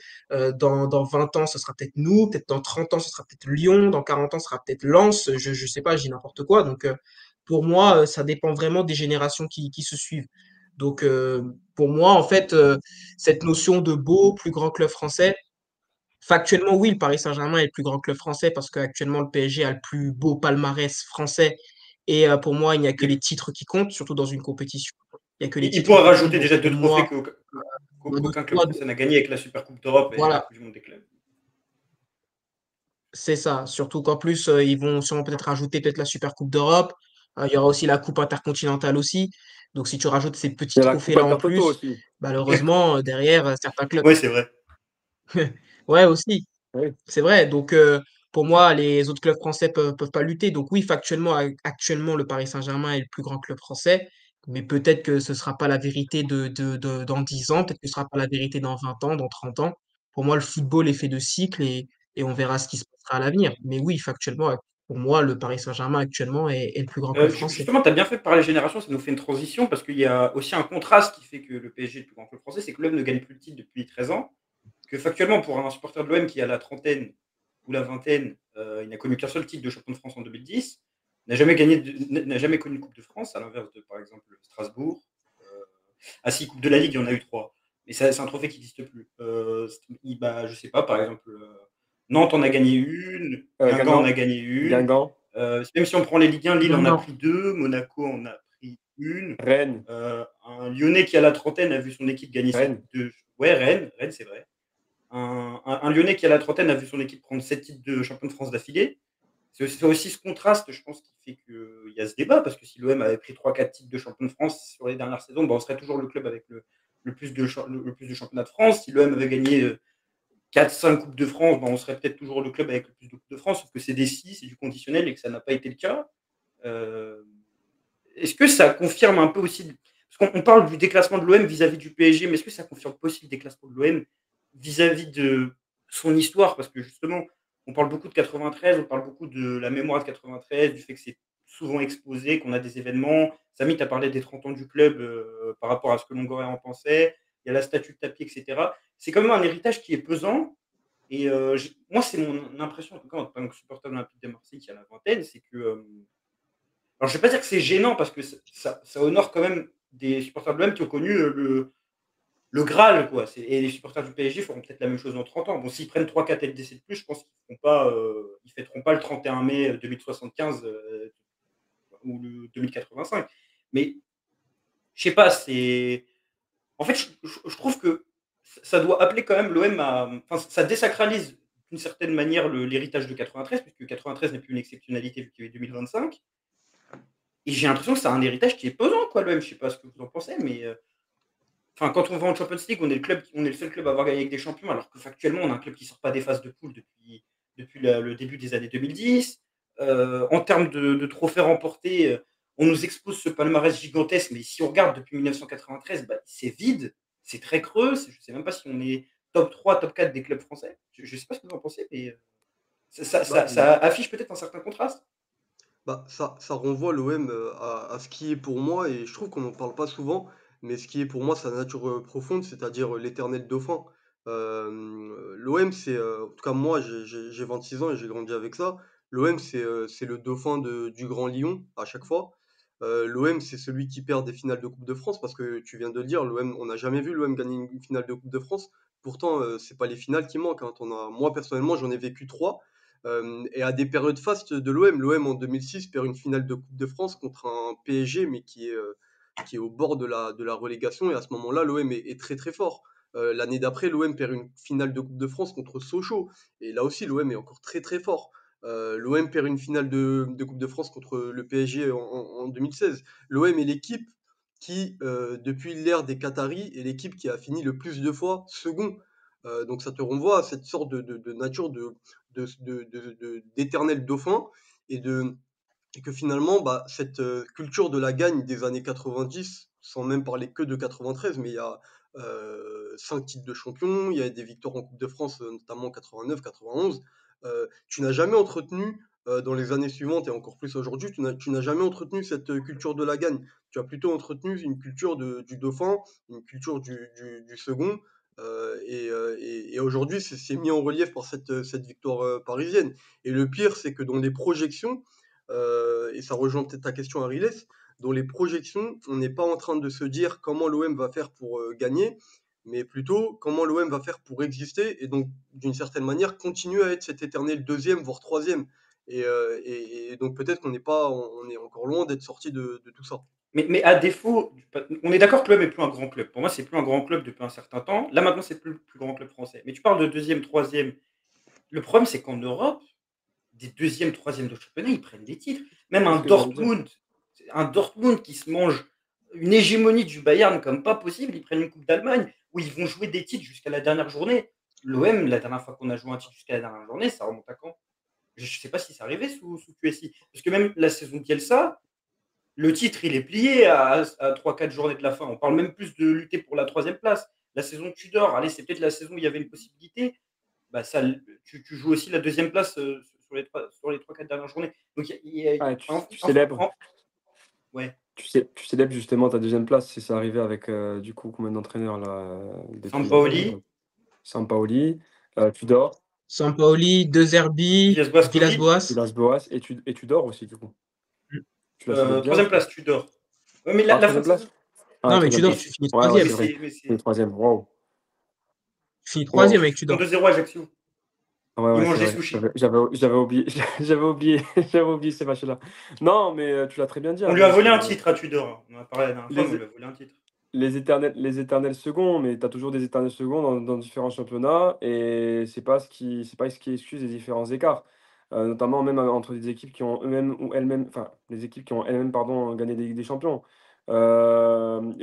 [SPEAKER 2] dans 20 ans, ce sera peut-être nous, peut-être dans 30 ans, ce sera peut-être Lyon, dans 40 ans, ce sera peut-être Lens, je sais pas, je dis n'importe quoi. Donc pour moi, ça dépend vraiment des générations qui se suivent. Donc pour moi, en fait, cette notion de beau, plus grand club français, factuellement, oui, le Paris Saint-Germain est le plus grand club français parce qu'actuellement, le PSG a le plus beau palmarès français. Et pour moi, il n'y a que les titres qui comptent, surtout dans une compétition. Il n'y a que les
[SPEAKER 1] Il
[SPEAKER 2] titres
[SPEAKER 1] pourrait
[SPEAKER 2] qui comptent.
[SPEAKER 1] rajouter
[SPEAKER 2] Donc
[SPEAKER 1] déjà
[SPEAKER 2] pour
[SPEAKER 1] 2 trophées
[SPEAKER 2] moi,
[SPEAKER 1] qu'aucun club
[SPEAKER 2] soit
[SPEAKER 1] français n'a gagné avec la Super Coupe d'Europe et la
[SPEAKER 2] voilà,
[SPEAKER 1] Coupe du monde des clubs.
[SPEAKER 2] c'est ça. Surtout qu'en plus, ils vont sûrement peut-être rajouter peut-être la Super Coupe d'Europe. Il y aura aussi la Coupe intercontinentale aussi. Donc si tu rajoutes ces petits
[SPEAKER 3] Il y a la coupe
[SPEAKER 2] trophées-là en
[SPEAKER 3] Intertoto
[SPEAKER 2] plus,
[SPEAKER 3] aussi.
[SPEAKER 2] malheureusement, derrière, certains clubs.
[SPEAKER 1] Ouais, c'est vrai.
[SPEAKER 2] Ouais, aussi.
[SPEAKER 3] Oui.
[SPEAKER 2] C'est vrai. Donc, pour moi, les autres clubs français peuvent pas lutter. Donc, oui, factuellement, actuellement, le Paris Saint-Germain est le plus grand club français. Mais peut-être que ce sera pas la vérité dans 10 ans. Peut-être que ce sera pas la vérité dans 20 ans, dans 30 ans. Pour moi, le football est fait de cycles et on verra ce qui se passera à l'avenir. Mais oui, factuellement, pour moi, le Paris Saint-Germain actuellement est le plus grand club français.
[SPEAKER 1] Justement, tu as bien fait de parler génération, ça nous fait une transition parce qu'il y a aussi un contraste qui fait que le PSG est le plus grand club français, c'est que l'OM ne gagne plus de titre depuis 13 ans. Que factuellement, pour un supporter de l'OM qui a la trentaine ou la vingtaine, il n'a connu qu'un seul titre de champion de France en 2010, n'a jamais connu une Coupe de France, à l'inverse de, par exemple, Strasbourg. Ah si, Coupe de la Ligue, il y en a eu trois. Mais c'est un trophée qui n'existe plus. Bah, je sais pas, par exemple, Nantes en a gagné une, Guingamp en a gagné une.
[SPEAKER 3] Guingamp,
[SPEAKER 1] Même si on prend les Ligue 1, Lille en a
[SPEAKER 2] Non.
[SPEAKER 1] pris 2, Monaco en a pris une.
[SPEAKER 3] Rennes,
[SPEAKER 1] Un Lyonnais qui a la trentaine a vu son équipe gagner 7
[SPEAKER 3] Rennes.
[SPEAKER 1] titres de. Ouais, Rennes, c'est vrai. Un Lyonnais qui a la trentaine a vu son équipe prendre 7 titres de champion de France d'affilée. C'est aussi ce contraste, je pense, qui fait qu'il y a ce débat, parce que si l'OM avait pris 3-4 titres de champion de France sur les dernières saisons, on serait toujours le club avec le plus de championnats de France. Si l'OM avait gagné 4-5 Coupes de France, on serait peut-être toujours le club avec le plus de Coupes de France, sauf que c'est des si, c'est du conditionnel et que ça n'a pas été le cas. Est-ce que ça confirme un peu aussi, parce qu'on parle du déclassement de l'OM vis-à-vis du PSG, mais est-ce que ça confirme pas aussi le déclassement de l'OM vis-à-vis de son histoire? Parce que justement, on parle beaucoup de 93, on parle beaucoup de la mémoire de 93, du fait que c'est souvent exposé, qu'on a des événements. Samy, tu as parlé des 30 ans du club par rapport à ce que Longoria en pensait. Il y a la statue de tapis, etc. C'est quand même un héritage qui est pesant. Et moi, c'est mon impression, en tout cas, en tant que supporter de l'Olympique de Marseille qui a la vingtaine, c'est que. Alors, je ne vais pas dire que c'est gênant parce que ça honore quand même des supporters de l'OM qui ont connu le Graal, quoi. Et les supporters du PSG feront peut-être la même chose dans 30 ans. Bon, s'ils prennent 3-4 LDC de plus, je pense qu'ils ne fêteront pas le 31 mai 2075 ou le 2085. Mais je sais pas, c'est. En fait, je trouve que ça doit appeler quand même l'OM à. Enfin, ça désacralise d'une certaine manière l'héritage de 93, puisque 93 n'est plus une exceptionnalité vu qu'il y avait 2025. Et j'ai l'impression que c'est un héritage qui est pesant, quoi, l'OM. Je sais pas ce que vous en pensez, mais. Quand on va en Champions League, on est le seul club à avoir gagné avec des champions, alors que factuellement, on a un club qui ne sort pas des phases de poule depuis le début des années 2010. En termes de trophées remportés, on nous expose ce palmarès gigantesque, mais si on regarde depuis 1993, c'est vide, c'est très creux. Je ne sais même pas si on est top 3, top 4 des clubs français. Je ne sais pas ce que vous en pensez, mais ça affiche peut-être un certain contraste.
[SPEAKER 4] Ça renvoie l'OM à ce qui est pour moi, et je trouve qu'on n'en parle pas souvent, mais ce qui est pour moi sa nature profonde, c'est-à-dire l'éternel dauphin. L'OM, en tout cas moi, j'ai 26 ans et j'ai grandi avec ça. L'OM, c'est le dauphin du Grand Lyon à chaque fois. L'OM, c'est celui qui perd des finales de Coupe de France, parce que tu viens de le dire, l'OM, on n'a jamais vu l'OM gagner une finale de Coupe de France. Pourtant, c'est pas les finales qui manquent, hein. Moi, personnellement, j'en ai vécu trois. Et à des périodes fastes de l'OM. L'OM en 2006 perd une finale de Coupe de France contre un PSG, mais qui est au bord de la relégation. Et à ce moment-là, l'OM est très très fort. L'année d'après, l'OM perd une finale de Coupe de France contre Sochaux. Et là aussi, l'OM est encore très très fort. L'OM perd une finale de Coupe de France contre le PSG en 2016. L'OM est l'équipe qui, depuis l'ère des Qataris, est l'équipe qui a fini le plus de fois second. Donc ça te renvoie à cette sorte de nature d'éternel dauphin et, et que finalement, cette culture de la gagne des années 90, sans même parler que de 93, mais il y a 5 titres de champion, il y a des victoires en Coupe de France, notamment 89, 91. Tu n'as jamais entretenu, dans les années suivantes et encore plus aujourd'hui, tu n'as jamais entretenu cette culture de la gagne. Tu as plutôt entretenu une culture du dauphin, une culture du second. Et aujourd'hui, c'est mis en relief par cette victoire parisienne. Et le pire, c'est que dans les projections, et ça rejoint peut-être ta question, Ariles, dans les projections, on n'est pas en train de se dire comment l'OM va faire pour gagner, mais plutôt comment l'OM va faire pour exister et donc d'une certaine manière continuer à être cet éternel deuxième voire troisième. Et donc peut-être on est encore loin d'être sorti de tout ça.
[SPEAKER 1] Mais à défaut, on est d'accord que l'OM n'est plus un grand club. Pour moi, c'est plus un grand club depuis un certain temps. Là, maintenant, c'est plus le plus grand club français. Mais tu parles de deuxième, troisième. Le problème, c'est qu'en Europe, des deuxième, troisième de championnat, ils prennent des titres. Même un Dortmund qui se mange une hégémonie du Bayern comme pas possible, ils prennent une Coupe d'Allemagne où ils vont jouer des titres jusqu'à la dernière journée. L'OM, la dernière fois qu'on a joué un titre jusqu'à la dernière journée, ça remonte à quand? Je ne sais pas si ça arrivait sous QSI. Parce que même la saison de Kielsa, le titre, il est plié à 3-4 journées de la fin. On parle même plus de lutter pour la troisième place. La saison Tudor, allez, c'est peut-être la saison où il y avait une possibilité. Tu joues aussi la deuxième place sur les 3-4 dernières journées. Donc,
[SPEAKER 3] tu célèbres.
[SPEAKER 1] Ouais.
[SPEAKER 3] Tu célèbres justement ta deuxième place si ça arrivait avec du coup combien d'entraîneurs là Sampaoli, Tudor.
[SPEAKER 2] Sampaoli, De Zerbi,
[SPEAKER 3] Villas-Boas et Tudor aussi du coup.
[SPEAKER 1] Troisième place, Tudor. Ouais, mais
[SPEAKER 3] troisième place.
[SPEAKER 2] Non, mais Tudor, tu finis troisième.
[SPEAKER 3] C'est troisième, waouh.
[SPEAKER 2] Tu finis troisième avec Tudor.
[SPEAKER 1] 2-0 Ajaccio.
[SPEAKER 3] Ouais,
[SPEAKER 1] Ils
[SPEAKER 3] ouais,
[SPEAKER 1] mangent
[SPEAKER 3] c'est
[SPEAKER 1] des
[SPEAKER 3] vrai.
[SPEAKER 1] sushis.
[SPEAKER 3] J'avais oublié, j'avais oublié, j'avais oublié ces matchs-là. Non, mais tu l'as très bien dit
[SPEAKER 1] On lui a
[SPEAKER 3] après.
[SPEAKER 1] volé un titre à Tudor. On en a parlé la dernière fois, mais on
[SPEAKER 3] Les,
[SPEAKER 1] lui a volé un titre.
[SPEAKER 3] les éternels seconds, mais tu as toujours des éternels seconds dans différents championnats et c'est pas ce qui excuse les différents écarts. Notamment même entre des équipes qui ont eux-mêmes ou elles-mêmes, enfin, les équipes qui ont elles-mêmes, pardon, gagné des Ligues des Champions. Et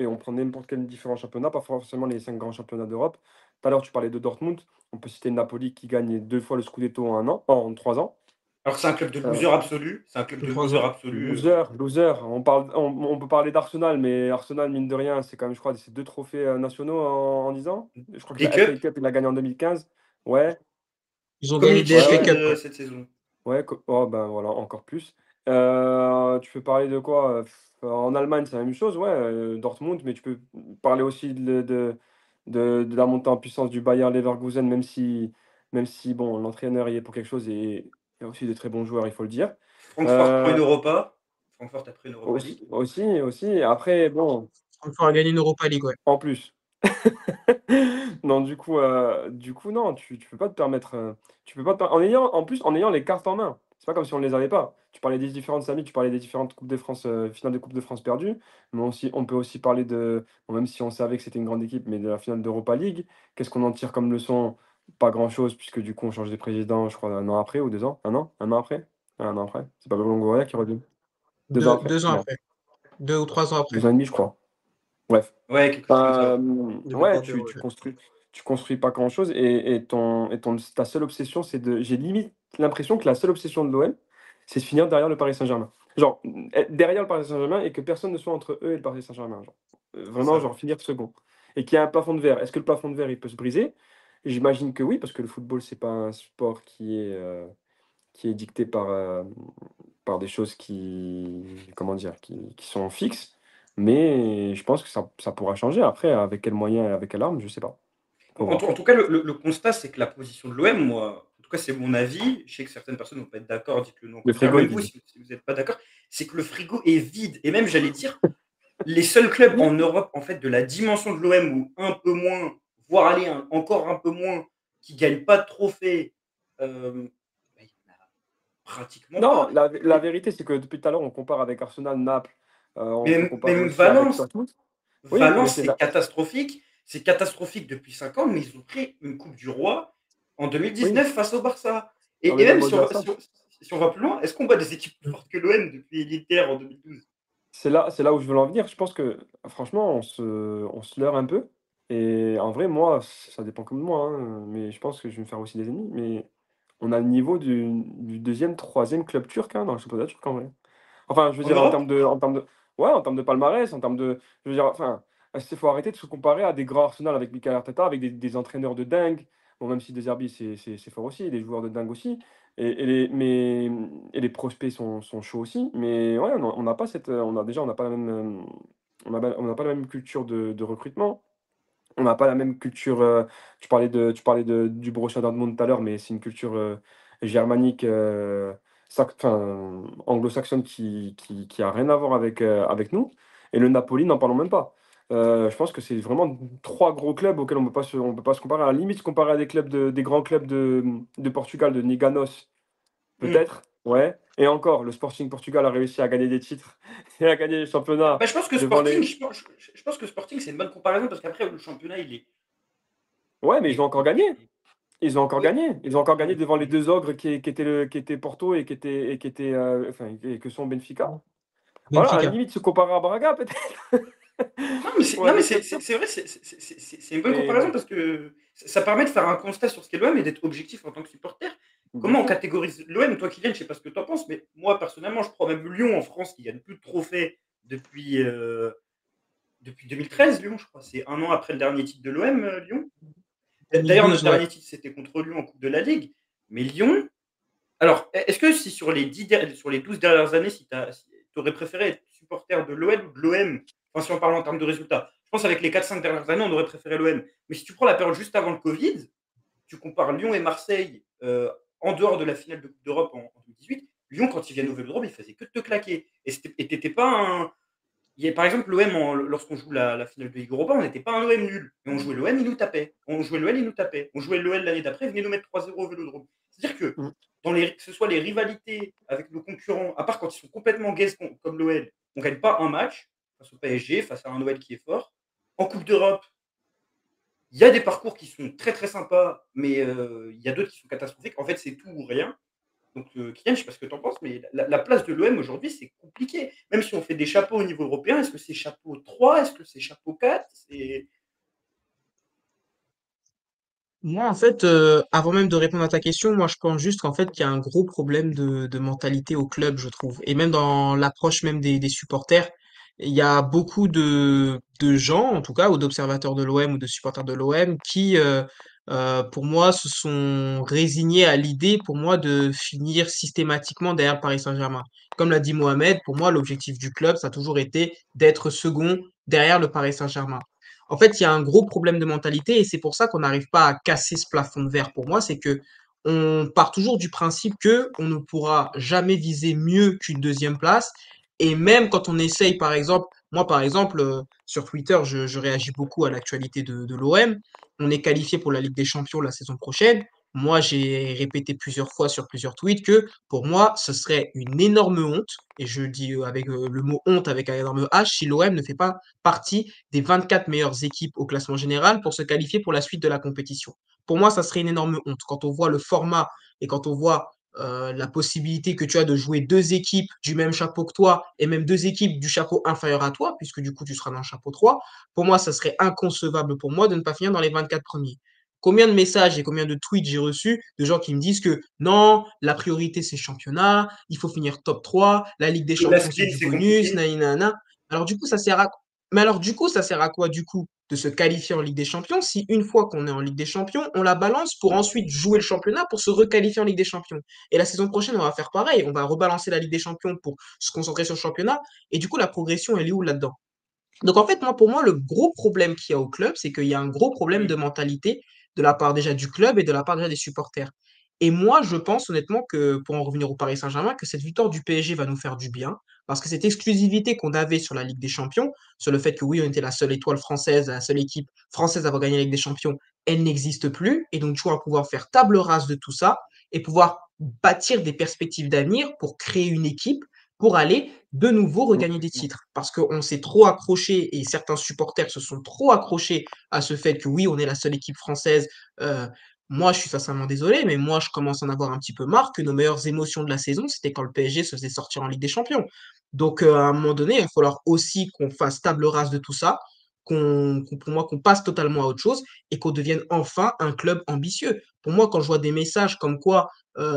[SPEAKER 3] on prend n'importe quel différent championnat, pas forcément les 5 grands championnats d'Europe. Tout à l'heure, tu parlais de Dortmund. On peut citer le Napoli qui gagne 2 fois le Scudetto en un an, en 3 ans.
[SPEAKER 1] Alors c'est un club de
[SPEAKER 3] Euh,
[SPEAKER 1] losers absolus. C'est un club
[SPEAKER 2] Tous
[SPEAKER 1] de
[SPEAKER 2] 3
[SPEAKER 1] losers
[SPEAKER 2] ans.
[SPEAKER 1] absolus.
[SPEAKER 3] Loser. On peut parler d'Arsenal, mais Arsenal, mine de rien, c'est quand même, je crois, c'est 2 trophées nationaux en 10 ans. Je crois que
[SPEAKER 1] Des
[SPEAKER 3] la FA
[SPEAKER 1] cups,
[SPEAKER 3] Cup, il l'a gagné en 2015. Ouais,
[SPEAKER 2] Ils ont gagné
[SPEAKER 1] Community
[SPEAKER 2] des
[SPEAKER 3] ouais,
[SPEAKER 2] FA
[SPEAKER 1] Shield
[SPEAKER 3] ouais,
[SPEAKER 2] Cup, ouais.
[SPEAKER 1] cette saison.
[SPEAKER 3] ouais. Oh, ben voilà, encore plus. Tu peux parler de quoi? En Allemagne, c'est la même chose, ouais, Dortmund, mais tu peux parler aussi de la montée en puissance du Bayer Leverkusen, même si bon, l'entraîneur y est pour quelque chose et il y a aussi de très bons joueurs, il faut le dire.
[SPEAKER 1] Francfort prend une
[SPEAKER 3] Euh,
[SPEAKER 1] Europa. Francfort a pris une Europa League.
[SPEAKER 3] aussi. Après, bon.
[SPEAKER 2] Francfort a gagné une Europa League, ouais.
[SPEAKER 3] En plus. Non, du coup, non, tu peux pas te permettre, tu peux pas te per en ayant les cartes en main. C'est pas comme si on les avait pas. Tu parlais des différentes Samy, tu parlais des différentes coupes de France, finales de coupe de France perdues, mais on peut aussi parler de bon, même si on savait que c'était une grande équipe, mais de la finale d'Europa League. Qu'est-ce qu'on en tire comme leçon? Pas grand-chose puisque du coup, on change de président, je crois 1 an après ou 2 ans? 1 an? 1 an après? 1 an après. C'est pas Longoria qui est revenu? 2 ans après?
[SPEAKER 2] 2 ans
[SPEAKER 3] Non,
[SPEAKER 2] après. 2 ou 3 ans après.
[SPEAKER 3] 2 ans et demi, je crois. Bref.
[SPEAKER 1] Ouais, quelque chose comme ça. Ouais.
[SPEAKER 3] Ouais,
[SPEAKER 4] 2021, ouais.
[SPEAKER 3] tu construis pas grand-chose ta seule obsession, j'ai limite l'impression que la seule obsession de l'OM, c'est de finir derrière le Paris Saint-Germain. Genre, être derrière le Paris Saint-Germain et que personne ne soit entre eux et le Paris Saint-Germain. Genre,
[SPEAKER 1] C'est
[SPEAKER 3] vraiment,
[SPEAKER 1] ça.
[SPEAKER 3] genre finir second. Et qu'il y a un plafond de verre. Est-ce que le plafond de verre, il peut se briser? J'imagine que oui, parce que le football, c'est pas un sport qui est dicté par des choses comment dire, qui sont fixes. Mais je pense que ça pourra changer. Après, avec quels moyens et avec quelle arme, je sais pas. Faut voir.
[SPEAKER 1] En tout cas, le constat, c'est que la position de l'OM, moi, en tout cas, c'est mon avis. Je sais que certaines personnes ne vont pas être d'accord, dites-le nous en
[SPEAKER 3] Le
[SPEAKER 1] commentaire.
[SPEAKER 3] frigo est
[SPEAKER 1] Même vous,
[SPEAKER 3] vide.
[SPEAKER 1] si vous n'êtes pas d'accord, c'est que le frigo est vide. Et même, j'allais dire, les seuls clubs en Europe, en fait, de la dimension de l'OM, ou un peu moins, voire aller encore un peu moins, qui ne gagnent pas de trophée, bah, il n'y en a pratiquement
[SPEAKER 3] Non,
[SPEAKER 1] pas.
[SPEAKER 3] la vérité, c'est que depuis tout à l'heure, on compare avec Arsenal, Naples, on peut
[SPEAKER 1] Mais
[SPEAKER 3] comparer
[SPEAKER 1] même
[SPEAKER 3] aussi avec
[SPEAKER 1] Valence,
[SPEAKER 3] Dortmund. Oui, mais
[SPEAKER 1] Valence,
[SPEAKER 3] c'est
[SPEAKER 1] c'est
[SPEAKER 3] là.
[SPEAKER 1] catastrophique. C'est catastrophique depuis 5 ans, mais ils ont pris une Coupe du Roi en
[SPEAKER 3] Oui,
[SPEAKER 1] 2019 face au Barça.
[SPEAKER 3] non,
[SPEAKER 1] Et
[SPEAKER 3] mais
[SPEAKER 1] même
[SPEAKER 3] même au-delà de ça,
[SPEAKER 1] si on va plus loin, est-ce qu'on bat des équipes plus fortes que l'OM depuis l'Inter en 2012?
[SPEAKER 3] c'est là où je veux en venir. Je pense que, franchement, on se leurre un peu. Et en vrai, moi, ça dépend comme moi, hein, mais je pense que je vais me faire aussi des ennemis. Mais on a le niveau du deuxième, troisième club turc hein, dans le championnat turc en vrai. Enfin, je veux
[SPEAKER 1] En
[SPEAKER 3] dire,
[SPEAKER 1] Europe?
[SPEAKER 3] ouais, en termes de palmarès, en termes de, je veux dire, enfin, il faut arrêter de se comparer à des grands Arsenal avec Mikel Arteta, avec des entraîneurs de dingue. Bon, même si De Zerbi, c'est fort aussi, des joueurs de dingue aussi. Et les prospects sont chauds aussi. Mais ouais, on n'a pas on n'a pas la même, on n'a pas la même culture de recrutement. On n'a pas la même culture. Tu parlais du Borussia Dortmund tout à l'heure, mais c'est une culture germanique, enfin, anglo-saxonne qui a rien à voir avec nous. Et le Napoli, n'en parlons même pas. Je pense que c'est vraiment 3 gros clubs auxquels on peut pas se comparer. À la limite, se comparer à des clubs des grands clubs de Portugal, de Niganos,
[SPEAKER 1] Hmm.
[SPEAKER 3] peut-être. Ouais. Et encore, le Sporting Portugal a réussi à gagner des titres et à gagner les championnats
[SPEAKER 1] Bah, je pense que
[SPEAKER 3] devant
[SPEAKER 1] Sporting,
[SPEAKER 3] les.
[SPEAKER 1] je pense que Sporting, c'est une bonne comparaison parce qu'après, le championnat,
[SPEAKER 3] Ouais, mais
[SPEAKER 1] il
[SPEAKER 3] ils
[SPEAKER 1] est
[SPEAKER 3] ont encore gagné.
[SPEAKER 1] compliqué.
[SPEAKER 3] Ils ont encore
[SPEAKER 1] Oui.
[SPEAKER 3] gagné. Ils ont encore gagné
[SPEAKER 1] Oui.
[SPEAKER 3] devant les
[SPEAKER 1] Oui.
[SPEAKER 3] 2 ogres qui étaient Porto enfin, et que sont Benfica. Voilà, à la
[SPEAKER 2] Benfica.
[SPEAKER 3] limite, se comparer à Braga, peut-être. Ou à
[SPEAKER 1] Non, mais
[SPEAKER 3] des clubs turcs.
[SPEAKER 1] c'est vrai, c'est une bonne
[SPEAKER 3] Mais
[SPEAKER 1] comparaison
[SPEAKER 3] bon,
[SPEAKER 1] parce que ça permet de faire un constat sur ce qu'est l'OM et d'être objectif en tant que supporter.
[SPEAKER 3] bien
[SPEAKER 1] Comment on
[SPEAKER 3] sûr.
[SPEAKER 1] catégorise l'OM? Toi, Kylian, je sais pas ce que tu en penses, mais moi, personnellement, je prends même Lyon en France qui gagne plus de trophées depuis 2013, Lyon, je crois. C'est un an après le dernier titre de l'OM, Lyon. D'ailleurs, notre
[SPEAKER 2] 2012, ouais.
[SPEAKER 1] dernier titre, c'était contre Lyon en Coupe de la Ligue. Mais Lyon, alors, est-ce que si sur les 12 dernières années, si tu aurais préféré être supporter de l'OL ou de l'OM, enfin, si on parle en termes de résultats, je pense qu'avec les 4-5 dernières années, on aurait préféré l'OM. Mais si tu prends la période juste avant le Covid, tu compares Lyon et Marseille en dehors de la finale de Coupe d'Europe en 2018, Lyon, quand ils viennent au Vélodrome, ils faisaient que de te claquer. Et t'étais pas un. Par exemple, l'OM, lorsqu'on joue la finale de Ligue Europa, on n'était pas un OM nul. Mais on jouait l'OM, il nous tapait. On jouait l'OL, il nous tapait. On jouait l'OL l'année d'après, il venait nous mettre 3-0 au Vélodrome. C'est-à-dire que,
[SPEAKER 3] Mm.
[SPEAKER 1] que ce soit les rivalités avec nos concurrents, à part quand ils sont complètement gays comme l'OL, on ne gagne pas un match face au PSG, face à un OL qui est fort. En Coupe d'Europe, il y a des parcours qui sont très très sympas, mais il y a d'autres qui sont catastrophiques. En fait, c'est tout ou rien. Donc, Kylian, je ne sais pas ce que tu en penses, mais la place de l'OM aujourd'hui, c'est compliqué. Même si on fait des chapeaux au niveau européen, est-ce que c'est chapeau 3? Est-ce que c'est chapeau 4?
[SPEAKER 2] Moi, en fait, avant même de répondre à ta question, moi, je pense juste qu'en fait, qu'il y a un gros problème de mentalité au club, je trouve. Et même dans l'approche même des supporters, il y a beaucoup de gens, en tout cas, ou d'observateurs de l'OM ou de supporters de l'OM, qui, pour moi, se sont résignés à l'idée, pour moi, de finir systématiquement derrière le Paris Saint-Germain. Comme l'a dit Mohamed, pour moi, l'objectif du club, ça a toujours été d'être second derrière le Paris Saint-Germain. En fait, il y a un gros problème de mentalité et c'est pour ça qu'on n'arrive pas à casser ce plafond de verre. Pour moi, c'est que on part toujours du principe que on ne pourra jamais viser mieux qu'une deuxième place. Et même quand on essaye, par exemple, moi, par exemple, sur Twitter, je réagis beaucoup à l'actualité de l'OM. On est qualifié pour la Ligue des Champions la saison prochaine. Moi, j'ai répété plusieurs fois sur plusieurs tweets que pour moi, ce serait une énorme honte, et je dis avec le mot honte avec un énorme H, si l'OM ne fait pas partie des 24 meilleures équipes au classement général pour se qualifier pour la suite de la compétition. Pour moi, ça serait une énorme honte. Quand on voit le format et quand on voit la possibilité que tu as de jouer deux équipes du même chapeau que toi et même deux équipes du chapeau inférieur à toi, puisque du coup tu seras dans le chapeau 3, pour moi, ça serait inconcevable pour moi de ne pas finir dans les 24 premiers. Combien de messages et combien de tweets j'ai reçus de gens qui me disent que non, la priorité c'est le championnat, il faut finir top 3, la Ligue des
[SPEAKER 1] La
[SPEAKER 2] Champions c'est
[SPEAKER 1] spin,
[SPEAKER 2] du
[SPEAKER 1] c'est
[SPEAKER 2] bonus,
[SPEAKER 1] compliqué.
[SPEAKER 2] nanana. Alors du coup, ça sert à mais alors, du coup, ça sert à quoi, du coup, de se qualifier en Ligue des Champions si une fois qu'on est en Ligue des Champions, on la balance pour ensuite jouer le championnat pour se requalifier en Ligue des Champions? Et la saison prochaine, on va faire pareil. On va rebalancer la Ligue des Champions pour se concentrer sur le championnat. Et du coup, la progression, elle est où là-dedans? Donc en fait, moi, pour moi, le gros problème qu'il y a au club, c'est qu'il y a un gros problème de mentalité de la part déjà du club et de la part déjà des supporters. Et moi, je pense honnêtement que, pour en revenir au Paris Saint-Germain, que cette victoire du PSG va nous faire du bien, parce que cette exclusivité qu'on avait sur la Ligue des Champions, sur le fait que oui, on était la seule étoile française, la seule équipe française à avoir gagné la Ligue des Champions, elle n'existe plus. Et donc, tu vois, on va pouvoir faire table rase de tout ça et pouvoir bâtir des perspectives d'avenir pour créer une équipe pour aller de nouveau regagner des titres. Parce qu'on s'est trop accroché et certains supporters se sont trop accrochés à ce fait que oui, on est la seule équipe française. Euh, Moi, je suis sincèrement désolé, mais moi, je commence à en avoir un petit peu marre que nos meilleures émotions de la saison, c'était quand le PSG se faisait sortir en Ligue des Champions. Donc, à un moment donné, il va falloir aussi qu'on fasse table rase de tout ça, pour moi, qu'on passe totalement à autre chose et qu'on devienne enfin un club ambitieux. Pour moi, quand je vois des messages comme quoi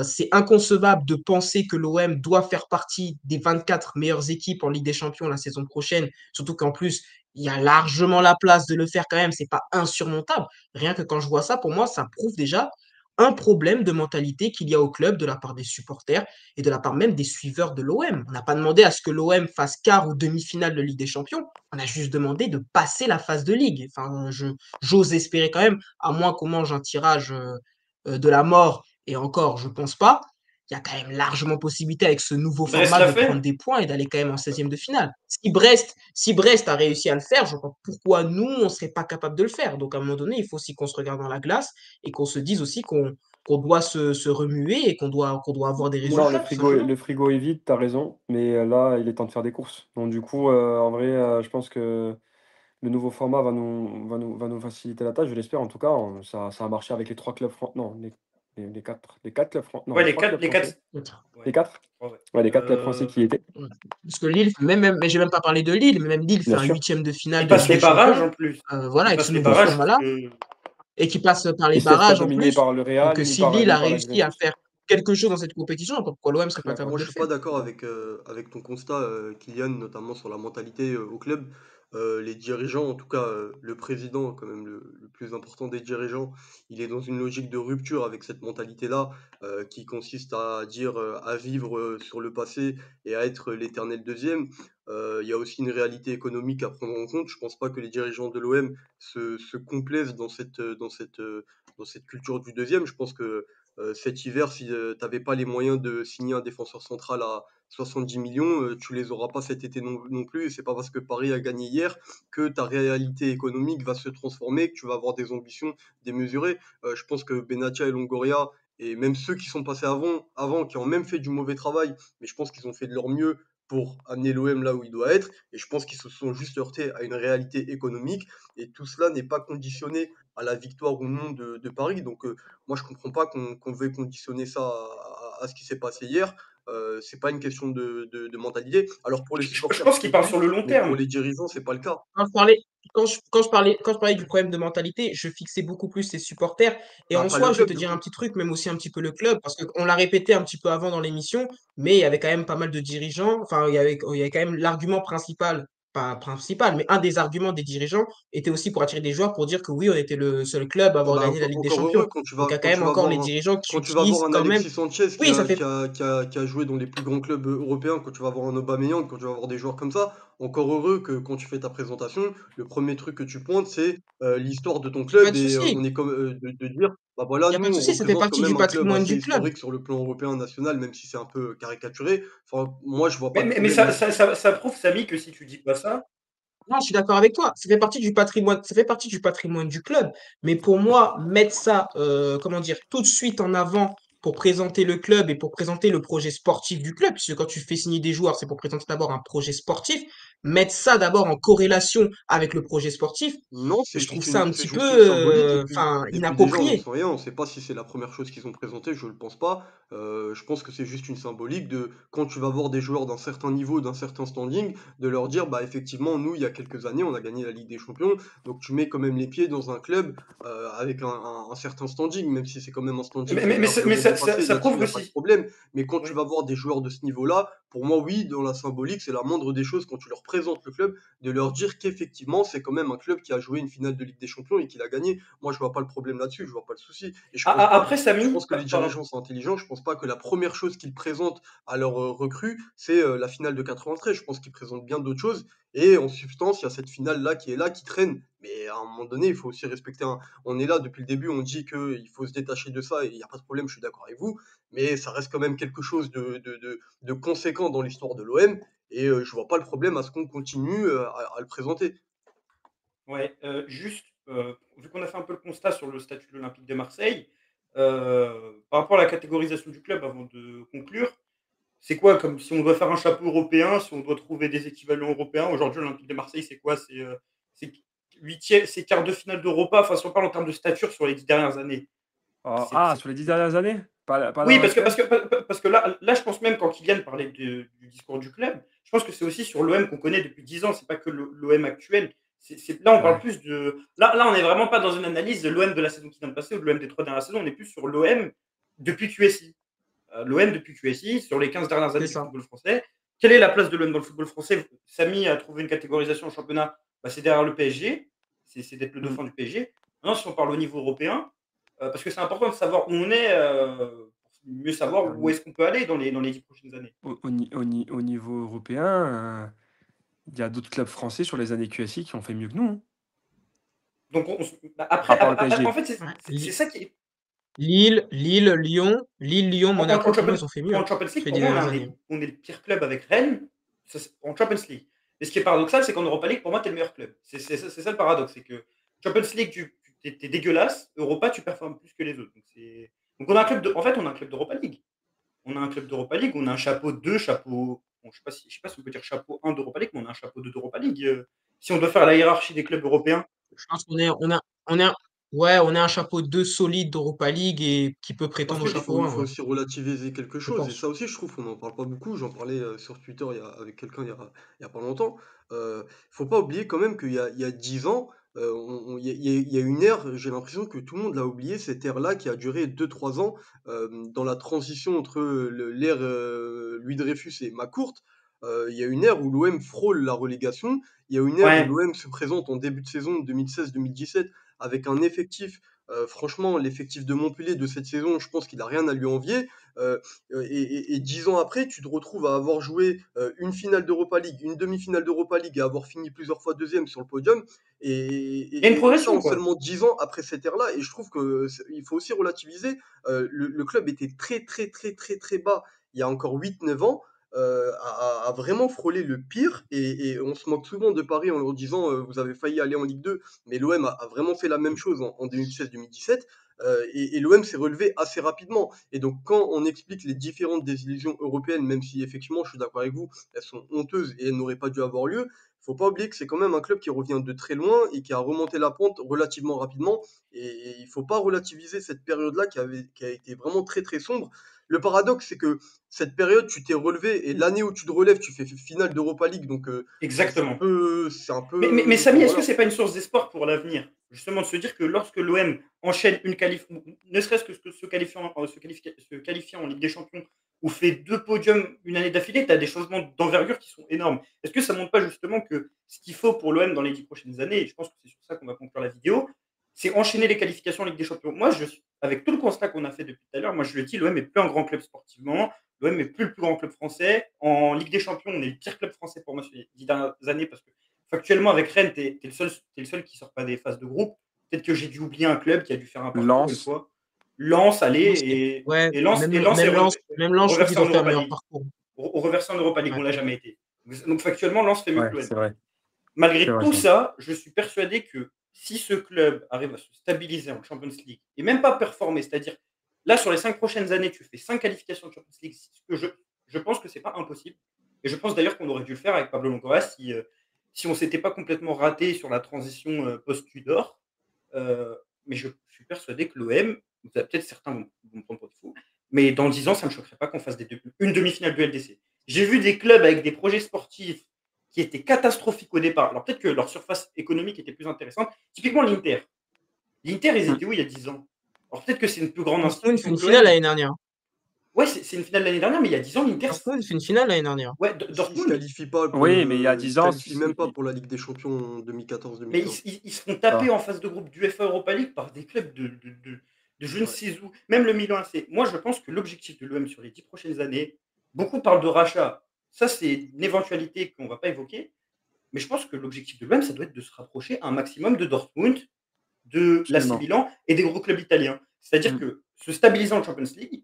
[SPEAKER 2] c'est inconcevable de penser que l'OM doit faire partie des 24 meilleures équipes en Ligue des Champions la saison prochaine, surtout qu'en plus, il y a largement la place de le faire quand même, c'est pas insurmontable. Rien que quand je vois ça, pour moi, ça prouve déjà un problème de mentalité qu'il y a au club de la part des supporters et de la part même des suiveurs de l'OM. On n'a pas demandé à ce que l'OM fasse quart ou demi-finale de Ligue des Champions, on a juste demandé de passer la phase de Ligue. Enfin, j'ose espérer quand même, à moins qu'on mange un tirage de la mort et encore, je pense pas. Il y a quand même largement possibilité avec ce nouveau
[SPEAKER 1] Brest
[SPEAKER 2] format
[SPEAKER 1] l'a
[SPEAKER 2] de
[SPEAKER 1] fait.
[SPEAKER 2] prendre des points et d'aller quand même en 16e de finale. Si Brest a réussi à le faire, je vois pourquoi nous, on ne serait pas capable de le faire. Donc à un moment donné, il faut aussi qu'on se regarde dans la glace et qu'on se dise aussi qu'on doit se remuer et qu'on doit avoir des
[SPEAKER 3] Non,
[SPEAKER 2] résultats, tout simplement.
[SPEAKER 3] le frigo est vide, t'as raison, mais là, il est temps de faire des courses. Donc du coup, en vrai, je pense que le nouveau format va nous faciliter la tâche, je l'espère en tout cas. Ça a marché avec les 3 clubs français. Non, les 4 clubs français. Non,
[SPEAKER 1] Ouais,
[SPEAKER 3] les 3 clubs
[SPEAKER 1] les quatre.
[SPEAKER 3] français.
[SPEAKER 1] Ouais,
[SPEAKER 3] Les 4.
[SPEAKER 1] ouais.
[SPEAKER 3] Ouais, les 4 clubs français qui y étaient,
[SPEAKER 2] Ouais. Parce que Lille, mais j'ai même pas parlé de Lille, mais même Lille fait
[SPEAKER 3] bien
[SPEAKER 2] un
[SPEAKER 3] sûr.
[SPEAKER 2] huitième de finale
[SPEAKER 1] Il
[SPEAKER 2] de
[SPEAKER 1] passe
[SPEAKER 2] Ligue
[SPEAKER 1] les
[SPEAKER 2] des
[SPEAKER 1] barrages
[SPEAKER 2] Champions.
[SPEAKER 1] en plus.
[SPEAKER 2] Voilà,
[SPEAKER 1] Il
[SPEAKER 2] avec ce
[SPEAKER 1] passe les
[SPEAKER 2] nouveau
[SPEAKER 3] Bien sûr.
[SPEAKER 1] barrages.
[SPEAKER 2] format-là. Et qui passe par les
[SPEAKER 3] Il se laisse pas
[SPEAKER 2] barrages en
[SPEAKER 3] dominer
[SPEAKER 2] plus.
[SPEAKER 3] par le
[SPEAKER 2] Donc,
[SPEAKER 3] Real,
[SPEAKER 2] si Lille a
[SPEAKER 3] ni par la
[SPEAKER 2] réussi à
[SPEAKER 3] Juventus.
[SPEAKER 2] faire quelque chose dans cette compétition, je vois pas pourquoi l'OM serait pas
[SPEAKER 3] Clairement.
[SPEAKER 2] capable
[SPEAKER 4] Moi,
[SPEAKER 2] de
[SPEAKER 4] je
[SPEAKER 2] le
[SPEAKER 4] suis
[SPEAKER 2] faire.
[SPEAKER 4] pas d'accord avec ton constat, Kylian, notamment sur la mentalité au club. Les dirigeants, en tout cas le président, quand même le plus important des dirigeants, il est dans une logique de rupture avec cette mentalité-là, qui consiste à dire, à vivre sur le passé et à être l'éternel deuxième. Il y a aussi une réalité économique à prendre en compte. Je pense pas que les dirigeants de l'OM se complaisent dans cette culture du deuxième. Je pense que cet hiver, si tu n'avais pas les moyens de signer un défenseur central 70 millions, tu les auras pas cet été non plus et c'est pas parce que Paris a gagné hier que ta réalité économique va se transformer, que tu vas avoir des ambitions démesurées. Je pense que Benatia et Longoria et même ceux qui sont passés avant, qui ont même fait du mauvais travail, mais je pense qu'ils ont fait de leur mieux pour amener l'OM là où il doit être et je pense qu'ils se sont juste heurtés à une réalité économique et tout cela n'est pas conditionné à la victoire ou non de Paris. Donc moi je comprends pas qu'on veuille conditionner ça à ce qui s'est passé hier. C'est pas une question de mentalité. Alors pour les
[SPEAKER 1] Je
[SPEAKER 4] supporters
[SPEAKER 1] pense qu'il
[SPEAKER 4] peut-être
[SPEAKER 1] parle
[SPEAKER 4] oui,
[SPEAKER 1] sur le long
[SPEAKER 4] mais pour
[SPEAKER 1] terme.
[SPEAKER 4] les dirigeants c'est pas le cas.
[SPEAKER 2] Quand je parlais, quand je parlais du problème de mentalité, je fixais beaucoup plus les supporters. Et
[SPEAKER 4] Bah
[SPEAKER 2] en
[SPEAKER 4] pas le
[SPEAKER 2] soi, je vais
[SPEAKER 4] club
[SPEAKER 2] te
[SPEAKER 4] du
[SPEAKER 2] dire un
[SPEAKER 4] coup.
[SPEAKER 2] petit truc, même aussi un petit peu le club, parce qu'on l'a répété un petit peu avant dans l'émission, mais il y avait quand même pas mal de dirigeants. Enfin, il y avait quand même l'argument principal, pas principal, mais un des arguments des dirigeants était aussi pour attirer des joueurs pour dire que oui, on était le seul club à
[SPEAKER 4] Ah
[SPEAKER 2] avoir
[SPEAKER 4] bah
[SPEAKER 2] gagné la Ligue des
[SPEAKER 4] encore
[SPEAKER 2] Champions.
[SPEAKER 4] heureux quand
[SPEAKER 2] Donc il y a quand
[SPEAKER 4] quand tu
[SPEAKER 2] même
[SPEAKER 4] vas
[SPEAKER 2] encore
[SPEAKER 4] voir
[SPEAKER 2] les dirigeants qui
[SPEAKER 4] quand tu vas voir
[SPEAKER 2] utilisent
[SPEAKER 4] un
[SPEAKER 2] quand même.
[SPEAKER 4] Alexis Sanchez
[SPEAKER 2] Oui, ça fait.
[SPEAKER 4] qui a joué dans les plus grands clubs européens, quand tu vas voir un Aubameyang, quand tu vas voir des joueurs comme ça, encore heureux que quand tu fais ta présentation, le premier truc que tu pointes, c'est l'histoire de ton
[SPEAKER 2] Il n'y a pas
[SPEAKER 4] club
[SPEAKER 2] de
[SPEAKER 4] et
[SPEAKER 2] souci.
[SPEAKER 4] on est comme de dire, bah voilà,
[SPEAKER 2] Il n'y a
[SPEAKER 4] nous
[SPEAKER 2] pas de
[SPEAKER 4] on
[SPEAKER 2] souci. Ça fait
[SPEAKER 4] représente quand
[SPEAKER 2] partie du
[SPEAKER 4] même un club
[SPEAKER 2] patrimoine
[SPEAKER 4] assez
[SPEAKER 2] du club.
[SPEAKER 4] historique sur le plan européen national, même si c'est un peu caricaturé. Enfin, moi je vois pas de
[SPEAKER 1] Mais
[SPEAKER 4] problème
[SPEAKER 1] ça,
[SPEAKER 4] là-dessus.
[SPEAKER 1] ça prouve, Samy, que si tu dis pas ça,
[SPEAKER 2] Non, je suis d'accord avec toi. Ça fait partie du patrimoine du club. Mais pour moi, mettre ça, comment dire, tout de suite en avant pour présenter le club et pour présenter le projet sportif du club, puisque quand tu fais signer des joueurs, c'est pour présenter d'abord un projet sportif. Mettre ça d'abord en corrélation avec le projet sportif,
[SPEAKER 4] Non,
[SPEAKER 2] je trouve ça un
[SPEAKER 4] c'est
[SPEAKER 2] petit peu,
[SPEAKER 4] juste une symbolique
[SPEAKER 2] enfin,
[SPEAKER 4] et puis déjà on n'en
[SPEAKER 2] inapproprié.
[SPEAKER 4] sait rien, on ne sait pas si c'est la première chose qu'ils ont présentée, je ne le pense pas. Je pense que c'est juste une symbolique de quand tu vas voir des joueurs d'un certain niveau, d'un certain standing, de leur dire bah effectivement nous il y a quelques années on a gagné la Ligue des Champions, donc tu mets quand même les pieds dans un club avec un certain standing, même si c'est quand même un standing qui est largement dépassé,
[SPEAKER 1] ça
[SPEAKER 4] là-dessus il
[SPEAKER 1] prouve
[SPEAKER 4] n'y a pas de
[SPEAKER 1] aussi.
[SPEAKER 4] problème. Mais quand tu
[SPEAKER 1] Ouais.
[SPEAKER 4] vas voir des joueurs de ce niveau-là, pour moi oui, dans la symbolique, c'est la moindre des choses quand tu leur présentes le club de leur dire qu'effectivement, c'est quand même un club qui a joué une finale de Ligue des Champions et qui l'a gagné. Moi, je vois pas le problème là-dessus, je vois pas le souci. Et
[SPEAKER 1] Après,
[SPEAKER 4] je
[SPEAKER 1] Samy,
[SPEAKER 4] pense que les dirigeants sont intelligents. Je pense pas que la première chose qu'ils présentent à leurs recrues, c'est la finale de 93. Je pense qu'ils présentent bien d'autres choses. Et en substance, il y a cette finale-là, qui traîne. Mais à un moment donné, il faut aussi respecter un. On est là depuis le début, on dit qu'il faut se détacher de ça et il n'y a pas de problème, je suis d'accord avec vous. Mais ça reste quand même quelque chose de conséquent dans l'histoire de l'OM. Et je vois pas le problème à ce qu'on continue à le présenter.
[SPEAKER 1] ouais, juste, vu qu'on a fait un peu le constat sur le statut de l'Olympique de Marseille, par rapport à la catégorisation du club avant de conclure, c'est quoi comme si on doit faire un chapeau européen, si on doit trouver des équivalents européens? Aujourd'hui, l'Olympique de Marseille, c'est quoi? C'est huitième, c'est quart de finale d'Europa, enfin, si on parle en termes de stature sur les 10 dernières années.
[SPEAKER 3] Oh,
[SPEAKER 1] C'est
[SPEAKER 3] ah,
[SPEAKER 1] c'est
[SPEAKER 3] sur les 10 dernières années? Pas
[SPEAKER 1] Oui,
[SPEAKER 3] l'heure
[SPEAKER 1] parce que,
[SPEAKER 3] actuelle?
[SPEAKER 1] là, je pense même quand Kylian parlait du discours du club, je pense que c'est aussi sur l'OM qu'on connaît depuis 10 ans, c'est pas que l'OM actuel. Là, on parle
[SPEAKER 3] Ouais.
[SPEAKER 1] plus de. Là, on n'est vraiment pas dans une analyse de l'OM de la saison qui vient de passer ou de l'OM des 3 dernières saisons, on est plus sur l'OM depuis QSI. L'OM depuis QSI, sur les 15 dernières
[SPEAKER 2] C'est
[SPEAKER 1] années du
[SPEAKER 2] ça.
[SPEAKER 1] football français. Quelle est la place de l'OM dans le football français? Samy a trouvé une catégorisation en championnat, bah, c'est derrière le PSG, c'est d'être le
[SPEAKER 3] Mm.
[SPEAKER 1] dauphin du PSG. Maintenant, si on parle au niveau européen, parce que c'est important de savoir où on est, pour mieux savoir
[SPEAKER 3] Au,
[SPEAKER 1] où
[SPEAKER 3] ni-
[SPEAKER 1] est-ce qu'on peut aller dans les 10 prochaines années.
[SPEAKER 3] au niveau européen, il y a d'autres clubs français sur les années QSI qui ont fait mieux que nous, hein.
[SPEAKER 1] Donc, bah,
[SPEAKER 3] À
[SPEAKER 1] après,
[SPEAKER 3] part le
[SPEAKER 1] en
[SPEAKER 3] PSG.
[SPEAKER 1] fait,
[SPEAKER 2] Ouais.
[SPEAKER 1] c'est ça qui est.
[SPEAKER 2] Lille, Lyon,
[SPEAKER 1] En,
[SPEAKER 2] Monaco, pour moi,
[SPEAKER 1] Champions,
[SPEAKER 2] ils ont fait mieux,
[SPEAKER 1] en
[SPEAKER 2] hein,
[SPEAKER 1] Champions
[SPEAKER 2] sur
[SPEAKER 1] League,
[SPEAKER 2] les
[SPEAKER 1] pour
[SPEAKER 2] dix
[SPEAKER 1] moi,
[SPEAKER 2] dernières années, hein.
[SPEAKER 1] on est le pire club avec Rennes en Champions League. Et ce qui est paradoxal, c'est qu'en Europa League, pour moi, tu es le meilleur club. C'est ça le paradoxe. C'est que Champions League, tu es dégueulasse. Europa, tu performes plus que les autres. Donc on a un club en fait, on a un club d'Europa League. On a un club d'Europa League. On a un chapeau 2, chapeau. Bon, je sais pas si on peut dire chapeau 1 d'Europa League, mais on a un chapeau 2 d'Europa League. Si on doit faire la hiérarchie des clubs européens,
[SPEAKER 2] Je pense ouais, on est un chapeau 2 solide d'Europa League et qui peut
[SPEAKER 1] parce
[SPEAKER 2] prétendre au
[SPEAKER 1] que
[SPEAKER 2] chapeau
[SPEAKER 4] Il
[SPEAKER 2] 1,
[SPEAKER 4] faut
[SPEAKER 2] ouais,
[SPEAKER 4] aussi relativiser quelque
[SPEAKER 2] je
[SPEAKER 4] chose, et ça
[SPEAKER 2] pense.
[SPEAKER 4] aussi, je trouve qu'on n'en parle pas beaucoup. J'en parlais sur Twitter avec quelqu'un il y a pas longtemps. Faut pas oublier quand même il y a 10 ans, il y a une ère, j'ai l'impression que tout le monde l'a oublié, cette ère-là qui a duré 2 3 ans dans la transition entre l'ère Louis Dreyfus et McCourt. Il y a une ère où l'OM frôle la relégation. Il y a une ère où
[SPEAKER 1] ouais.
[SPEAKER 4] l'OM se présente en début de saison 2016-2017 avec un effectif. Franchement, l'effectif de Montpellier de cette saison, je pense qu'il a rien à lui envier. Euh, et 10 ans après, tu te retrouves à avoir joué une finale d'Europa League, une demi-finale d'Europa League et avoir fini plusieurs fois deuxième sur le podium.
[SPEAKER 1] Il y a une
[SPEAKER 4] Et ça
[SPEAKER 1] progression,
[SPEAKER 4] en
[SPEAKER 1] quoi.
[SPEAKER 4] seulement 10 ans après cette ère-là. Et je trouve que il faut aussi relativiser. Le club était très très très très très bas il y a encore 8 9 ans. a vraiment frôlé le pire et on se moque souvent de Paris en leur disant, «Vous avez failli aller en Ligue 2», mais l'OM a vraiment fait la même chose en 2016-2017, et l'OM s'est relevé assez rapidement et donc quand on explique les différentes désillusions européennes, même si effectivement je suis d'accord avec vous, elles sont honteuses et elles n'auraient pas dû avoir lieu, faut pas oublier que c'est quand même un club qui revient de très loin et qui a remonté la pente relativement rapidement et il faut pas relativiser cette période-là qui a été vraiment très, très sombre. Le paradoxe, c'est que cette période, tu t'es relevé et l'année où tu te relèves, tu fais finale d'Europa League, donc
[SPEAKER 1] Exactement.
[SPEAKER 4] c'est un
[SPEAKER 1] Mais
[SPEAKER 4] peu,
[SPEAKER 1] Samy,
[SPEAKER 4] enfin
[SPEAKER 1] est-ce que
[SPEAKER 4] voilà.
[SPEAKER 1] c'est pas une source d'espoir pour l'avenir? Justement, de se dire que lorsque l'OM enchaîne une qualif, ne serait-ce que se qualifiant en Ligue des Champions, ou fait 2 podiums une année d'affilée, tu as des changements d'envergure qui sont énormes. Est-ce que ça ne montre pas justement que ce qu'il faut pour l'OM dans les 10 prochaines années, et je pense que c'est sur ça qu'on va conclure la vidéo, c'est enchaîner les qualifications en Ligue des Champions. Moi, avec tout le constat qu'on a fait depuis tout à l'heure, moi je le dis, l'OM est plus un grand club sportivement, l'OM est plus le plus grand club français. En Ligue des Champions, on est le pire club français pour moi sur les 10 dernières années parce que factuellement, avec Rennes, tu es, le seul qui sort pas des phases de groupe. Peut-être que j'ai dû oublier un club qui a dû faire un parcours une
[SPEAKER 3] Lens.
[SPEAKER 1] fois. Lens, allez,
[SPEAKER 2] Lens, ouais,
[SPEAKER 1] Lens est
[SPEAKER 2] même Lens, je trouve
[SPEAKER 1] reversé
[SPEAKER 2] qu'ils
[SPEAKER 1] en
[SPEAKER 2] ont fait un
[SPEAKER 1] Europa
[SPEAKER 2] meilleur
[SPEAKER 1] League.
[SPEAKER 2] parcours.
[SPEAKER 1] Reversé en Europa League,
[SPEAKER 2] Ouais.
[SPEAKER 1] on l'a jamais été. Donc factuellement, Lens fait mieux
[SPEAKER 3] Ouais,
[SPEAKER 1] que l'OM.
[SPEAKER 3] c'est vrai. C'est
[SPEAKER 1] Malgré
[SPEAKER 3] vrai,
[SPEAKER 1] tout
[SPEAKER 3] ça.
[SPEAKER 1] ça, je suis persuadé que si ce club arrive à se stabiliser en Champions League et même pas performer, c'est-à-dire là sur les 5 prochaines années, tu fais 5 qualifications de Champions League, ce que je pense que c'est pas impossible. Et je pense d'ailleurs qu'on aurait dû le faire avec Pablo Longoria si on s'était pas complètement raté sur la transition post-Tudor. Euh, mais je suis persuadé que l'OM, peut-être certains vont me prendre pour de fou, mais dans 10 ans, ça ne me choquerait pas qu'on fasse une demi-finale de LDC. J'ai vu des clubs avec des projets sportifs qui étaient catastrophiques au départ. Alors peut-être que leur surface économique était plus intéressante. Typiquement l'Inter. L'Inter, ils
[SPEAKER 3] Mm.
[SPEAKER 1] étaient où il y a 10 ans? Alors peut-être que c'est une plus grande
[SPEAKER 2] Dortmund fait
[SPEAKER 1] institution
[SPEAKER 2] une
[SPEAKER 1] que
[SPEAKER 2] finale
[SPEAKER 1] l'OM.
[SPEAKER 2] l'année dernière.
[SPEAKER 1] Ouais, c'est une finale l'année dernière, mais il y a 10 ans, l'Inter.
[SPEAKER 2] Dortmund fait une finale l'année dernière.
[SPEAKER 1] Ouais,
[SPEAKER 4] Ils se
[SPEAKER 1] Dortmund.
[SPEAKER 4] qualifient pas pour
[SPEAKER 3] Oui, mais il y a
[SPEAKER 4] ils
[SPEAKER 3] 10
[SPEAKER 4] se
[SPEAKER 3] ans,
[SPEAKER 4] qualifient même pas pour la Ligue des Champions en
[SPEAKER 1] Mais
[SPEAKER 4] 2014-2015.
[SPEAKER 1] ils se font taper
[SPEAKER 3] Ah.
[SPEAKER 1] en phase de groupe d'UEFA Europa League par des clubs de je ne
[SPEAKER 4] Ouais.
[SPEAKER 1] sais où. Même le Milan AC. Moi, je pense que l'objectif de l'OM sur les 10 prochaines années, beaucoup parlent de rachat. Ça, c'est une éventualité qu'on ne va pas évoquer. Mais je pense que l'objectif de l'OM, ça doit être de se rapprocher un maximum de Dortmund, de l'AC
[SPEAKER 3] Absolument.
[SPEAKER 1] Milan et des gros clubs italiens. C'est-à-dire
[SPEAKER 3] Mm.
[SPEAKER 1] que se stabiliser en Champions League,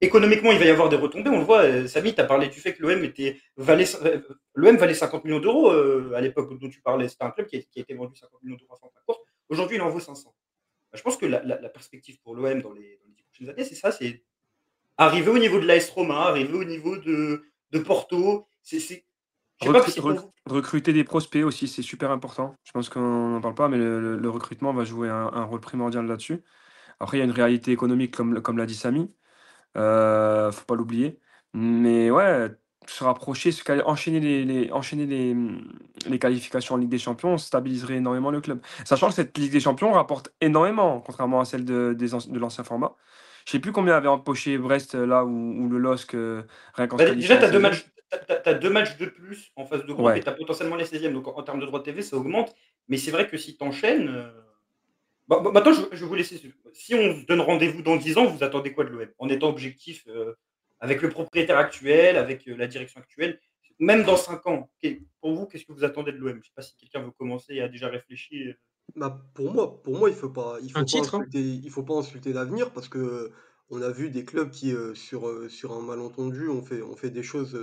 [SPEAKER 1] économiquement, il va y avoir des retombées. On le voit, Samy, tu as parlé du fait que l'OM valait 50 millions d'euros à l'époque dont tu parlais. C'était un club qui a été vendu 50 millions d'euros à fin courte. Aujourd'hui, il en vaut 500. Je pense que la perspective pour l'OM dans les 10 prochaines années, c'est ça, c'est arriver au niveau de l'AS Roma, arriver au niveau de Porto. Je sais pas si pour vous.
[SPEAKER 3] Recruter des prospects aussi, c'est super important. Je pense qu'on n'en parle pas, mais le recrutement va jouer un rôle primordial là-dessus. Après, il y a une réalité économique, comme l'a dit Samy. Faut pas l'oublier. Mais ouais, se rapprocher, enchaîner les qualifications en Ligue des Champions stabiliserait énormément le club. Sachant que cette Ligue des Champions rapporte énormément, contrairement à celle de l'ancien format. Je sais plus combien avait empoché Brest là où le LOSC rien qu'en se
[SPEAKER 1] Bah, déjà,
[SPEAKER 3] qualifiant en
[SPEAKER 1] tu as
[SPEAKER 3] 16e.
[SPEAKER 1] deux matchs de plus en phase de groupe et
[SPEAKER 3] Ouais.
[SPEAKER 1] tu as potentiellement les 16e. Donc, en termes de droits TV, ça augmente. Mais c'est vrai que si tu enchaînes. Bon, maintenant, je vais vous laisser. Si on se donne rendez-vous dans 10 ans, vous attendez quoi de l'OM? En étant objectif avec le propriétaire actuel, avec la direction actuelle, même dans 5 ans. Pour vous, qu'est-ce que vous attendez de l'OM? Je ne sais pas si quelqu'un veut commencer et a déjà réfléchi.
[SPEAKER 4] Bah, pour moi,
[SPEAKER 2] Un titre, hein.
[SPEAKER 4] il faut pas insulter l'avenir parce que on a vu des clubs qui, sur un malentendu, ont fait des choses,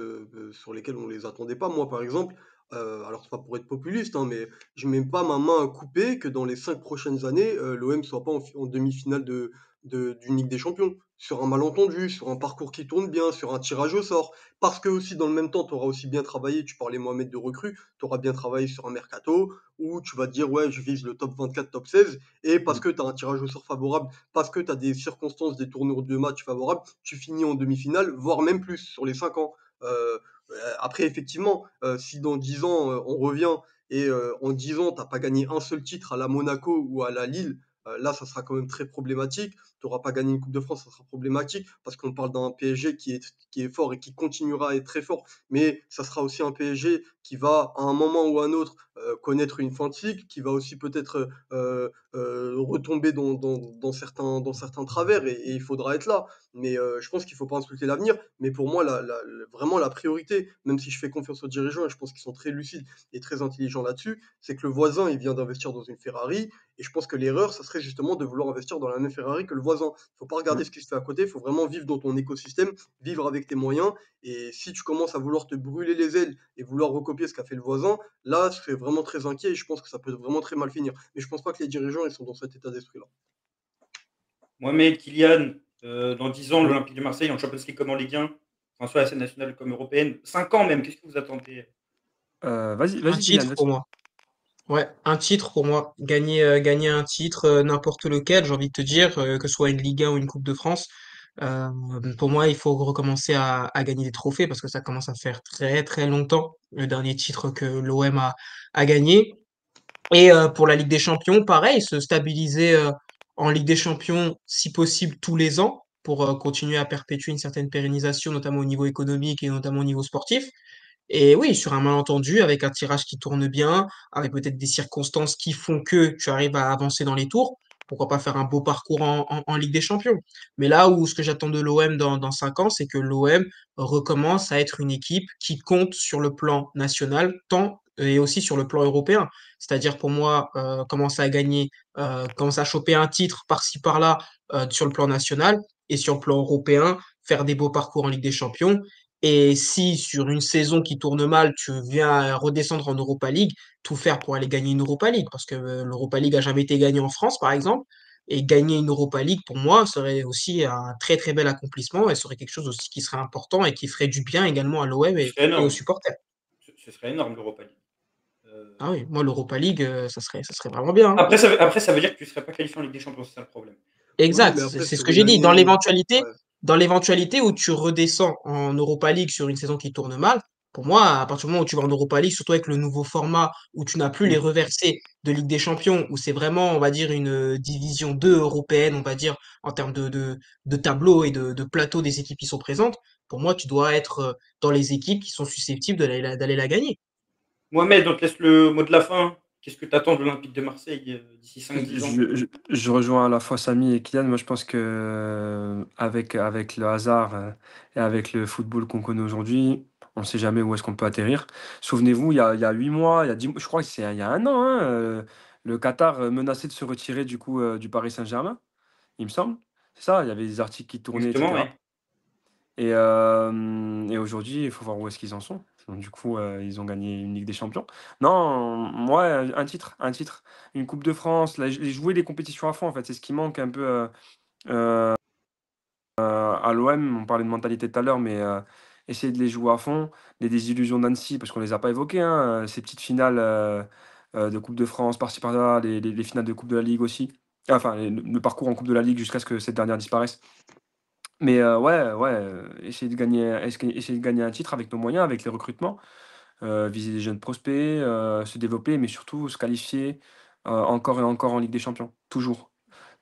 [SPEAKER 4] sur lesquelles on les attendait pas. Moi, par exemple, alors c'est pas pour être populiste, hein, mais je mets pas ma main à couper que dans les 5 prochaines années, l'OM soit pas en demi-finale d'une Ligue des Champions. Sur un malentendu, sur un parcours qui tourne bien, sur un tirage au sort. Parce que aussi, dans le même temps, tu auras aussi bien travaillé, tu parlais Mohamed de recrues, tu auras bien travaillé sur un mercato, où tu vas te dire, ouais, je vise le top 24, top 16, et parce
[SPEAKER 3] Mm.
[SPEAKER 4] que tu as un tirage au sort favorable, parce que tu as des circonstances, des tournures de match favorables, tu finis en demi-finale, voire même plus sur les 5 ans. Après, effectivement, si dans 10 ans, on revient et en 10 ans, tu n'as pas gagné un seul titre à la Monaco ou à la Lille, là, ça sera quand même très problématique. Tu n'auras pas gagné une Coupe de France, ça sera problématique parce qu'on parle d'un PSG qui est fort et qui continuera à être très fort, mais ça sera aussi un PSG qui va, à un moment ou à un autre, connaître une fin de cycle, qui va aussi peut-être retomber dans certains travers, et il faudra être là. Mais je pense qu'il ne faut pas insulter l'avenir. Mais pour moi, vraiment la priorité, même si je fais confiance aux dirigeants, et je pense qu'ils sont très lucides et très intelligents là-dessus, c'est que le voisin, il vient d'investir dans une Ferrari. Et je pense que l'erreur, ça serait justement de vouloir investir dans la même Ferrari que le voisin. Il ne faut pas regarder ce qui se fait à côté, il faut vraiment vivre dans ton écosystème, vivre avec tes moyens. Et si tu commences à vouloir te brûler les ailes et vouloir recopier ce qu'a fait le voisin, là, je serais vraiment très inquiet et je pense que ça peut vraiment très mal finir. Mais je pense pas que les dirigeants, ils sont dans cet état d'esprit-là.
[SPEAKER 1] Mohamed, Kylian, dans 10 ans,
[SPEAKER 3] Oui.
[SPEAKER 1] l'Olympique de Marseille en Champions League comme en Ligue 1, enfin, soit la scène nationale comme européenne, 5 ans même, qu'est-ce que vous attendez?
[SPEAKER 3] Vas-y,
[SPEAKER 2] Un
[SPEAKER 3] vas-y, Kylian,
[SPEAKER 2] titre pour
[SPEAKER 3] vas-y.
[SPEAKER 2] moi. Ouais, un titre pour moi. Gagner un titre, n'importe lequel, j'ai envie de te dire, que ce soit une Ligue 1 ou une Coupe de France. Euh, pour moi, il faut recommencer à gagner des trophées parce que ça commence à faire très très longtemps le dernier titre que l'OM a gagné. Et pour la Ligue des Champions, pareil, se stabiliser en Ligue des Champions si possible tous les ans pour continuer à perpétuer une certaine pérennisation, notamment au niveau économique et notamment au niveau sportif. Et oui, sur un malentendu, avec un tirage qui tourne bien, avec peut-être des circonstances qui font que tu arrives à avancer dans les tours, pourquoi pas faire un beau parcours en Ligue des Champions. Mais là où ce que j'attends de l'OM dans 5 ans, c'est que l'OM recommence à être une équipe qui compte sur le plan national, tant et aussi sur le plan européen. C'est-à-dire pour moi, commencer à gagner, commencer à choper un titre par-ci par-là sur le plan national et sur le plan européen, faire des beaux parcours en Ligue des Champions et si sur une saison qui tourne mal, tu viens redescendre en Europa League, tout faire pour aller gagner une Europa League, parce que l'Europa League a jamais été gagnée en France, par exemple, et gagner une Europa League, pour moi, serait aussi un très très bel accomplissement et serait quelque chose aussi qui serait important et qui ferait du bien également à l'OM
[SPEAKER 1] Ce serait
[SPEAKER 2] et aux
[SPEAKER 1] énorme.
[SPEAKER 2] supporters.
[SPEAKER 1] Ce serait énorme, l'Europa League.
[SPEAKER 2] Ah oui, moi, l'Europa League, ça serait vraiment bien, hein.
[SPEAKER 1] Après, ça veut dire que tu ne serais pas qualifié en Ligue des Champions, c'est ça le problème.
[SPEAKER 4] Oui,
[SPEAKER 2] Exact,
[SPEAKER 4] mais après,
[SPEAKER 2] c'est ce
[SPEAKER 4] sur
[SPEAKER 2] que
[SPEAKER 4] une
[SPEAKER 2] j'ai dit.
[SPEAKER 4] année. Ouais.
[SPEAKER 2] Dans l'éventualité où tu redescends en Europa League sur une saison qui tourne mal, pour moi, à partir du moment où tu vas en Europa League, surtout avec le nouveau format où tu n'as plus les
[SPEAKER 3] Mm.
[SPEAKER 2] reversés de Ligue des Champions, où c'est vraiment, on va dire, une division 2 européenne, on va dire, en termes de tableau et de plateau des équipes qui sont présentes, pour moi, tu dois être dans les équipes qui sont susceptibles d'aller la gagner.
[SPEAKER 1] Mohamed, on te laisse le mot de la fin. Qu'est-ce que tu attends de l'Olympique de Marseille d'ici 5-10 ans?
[SPEAKER 3] Je rejoins à la fois Samy et Kylian. Moi, je pense que avec le hasard et avec le football qu'on connaît aujourd'hui, on ne sait jamais où est-ce qu'on peut atterrir. Souvenez-vous, il y a 8 mois, il y a 10 mois, je crois que c'est il y a un an, hein, le Qatar menaçait de se retirer du coup du Paris Saint-Germain, il me semble. C'est ça, il y avait des articles qui tournaient,
[SPEAKER 1] Justement, oui.
[SPEAKER 3] etc. Et aujourd'hui, il faut voir où est-ce qu'ils en sont. Donc, du coup, ils ont gagné une Ligue des Champions. Non, moi, un titre, une Coupe de France, jouer les compétitions à fond, en fait, c'est ce qui manque un peu à l'OM. On parlait de mentalité tout à l'heure, mais essayer de les jouer à fond. Les désillusions d'Annecy, parce qu'on les a pas évoquées, hein, ces petites finales de Coupe de France, par-ci par-là, les finales de Coupe de la Ligue aussi. Enfin, le parcours en Coupe de la Ligue jusqu'à ce que cette dernière disparaisse. Mais ouais, ouais, essayer de gagner un titre avec nos moyens, avec les recrutements, viser des jeunes prospects, se développer, mais surtout se qualifier, encore et encore en Ligue des Champions. Toujours,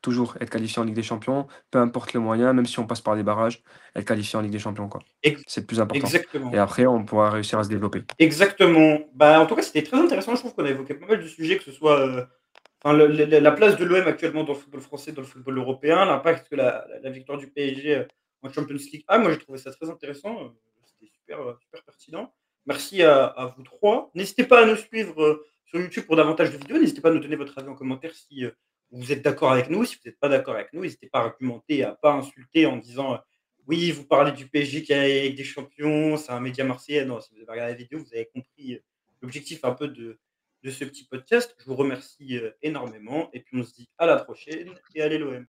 [SPEAKER 3] toujours être qualifié en Ligue des Champions, peu importe les moyens, même si on passe par des barrages, être qualifié en Ligue des Champions, quoi.
[SPEAKER 1] Ex-
[SPEAKER 3] C'est le plus important. Et
[SPEAKER 1] Exactement.
[SPEAKER 3] après, on pourra réussir à se développer.
[SPEAKER 1] Exactement. Bah, en tout cas, c'était très intéressant. Je trouve qu'on a évoqué pas mal de sujets, que ce soit enfin, la place de l'OM actuellement dans le football français, dans le football européen, l'impact que la victoire du PSG en Champions League. Ah, moi, j'ai trouvé ça très intéressant. C'était super, super pertinent. Merci à vous trois. N'hésitez pas à nous suivre sur YouTube pour davantage de vidéos. N'hésitez pas à nous donner votre avis en commentaire si vous êtes d'accord avec nous. Si vous n'êtes pas d'accord avec nous, n'hésitez pas à argumenter, à pas insulter en disant oui, vous parlez du PSG qui a avec des champions, c'est un média marseillais. Non, si vous avez regardé la vidéo, vous avez compris l'objectif un peu de ce petit podcast. Je vous remercie énormément et puis on se dit à la prochaine et allez l'OM.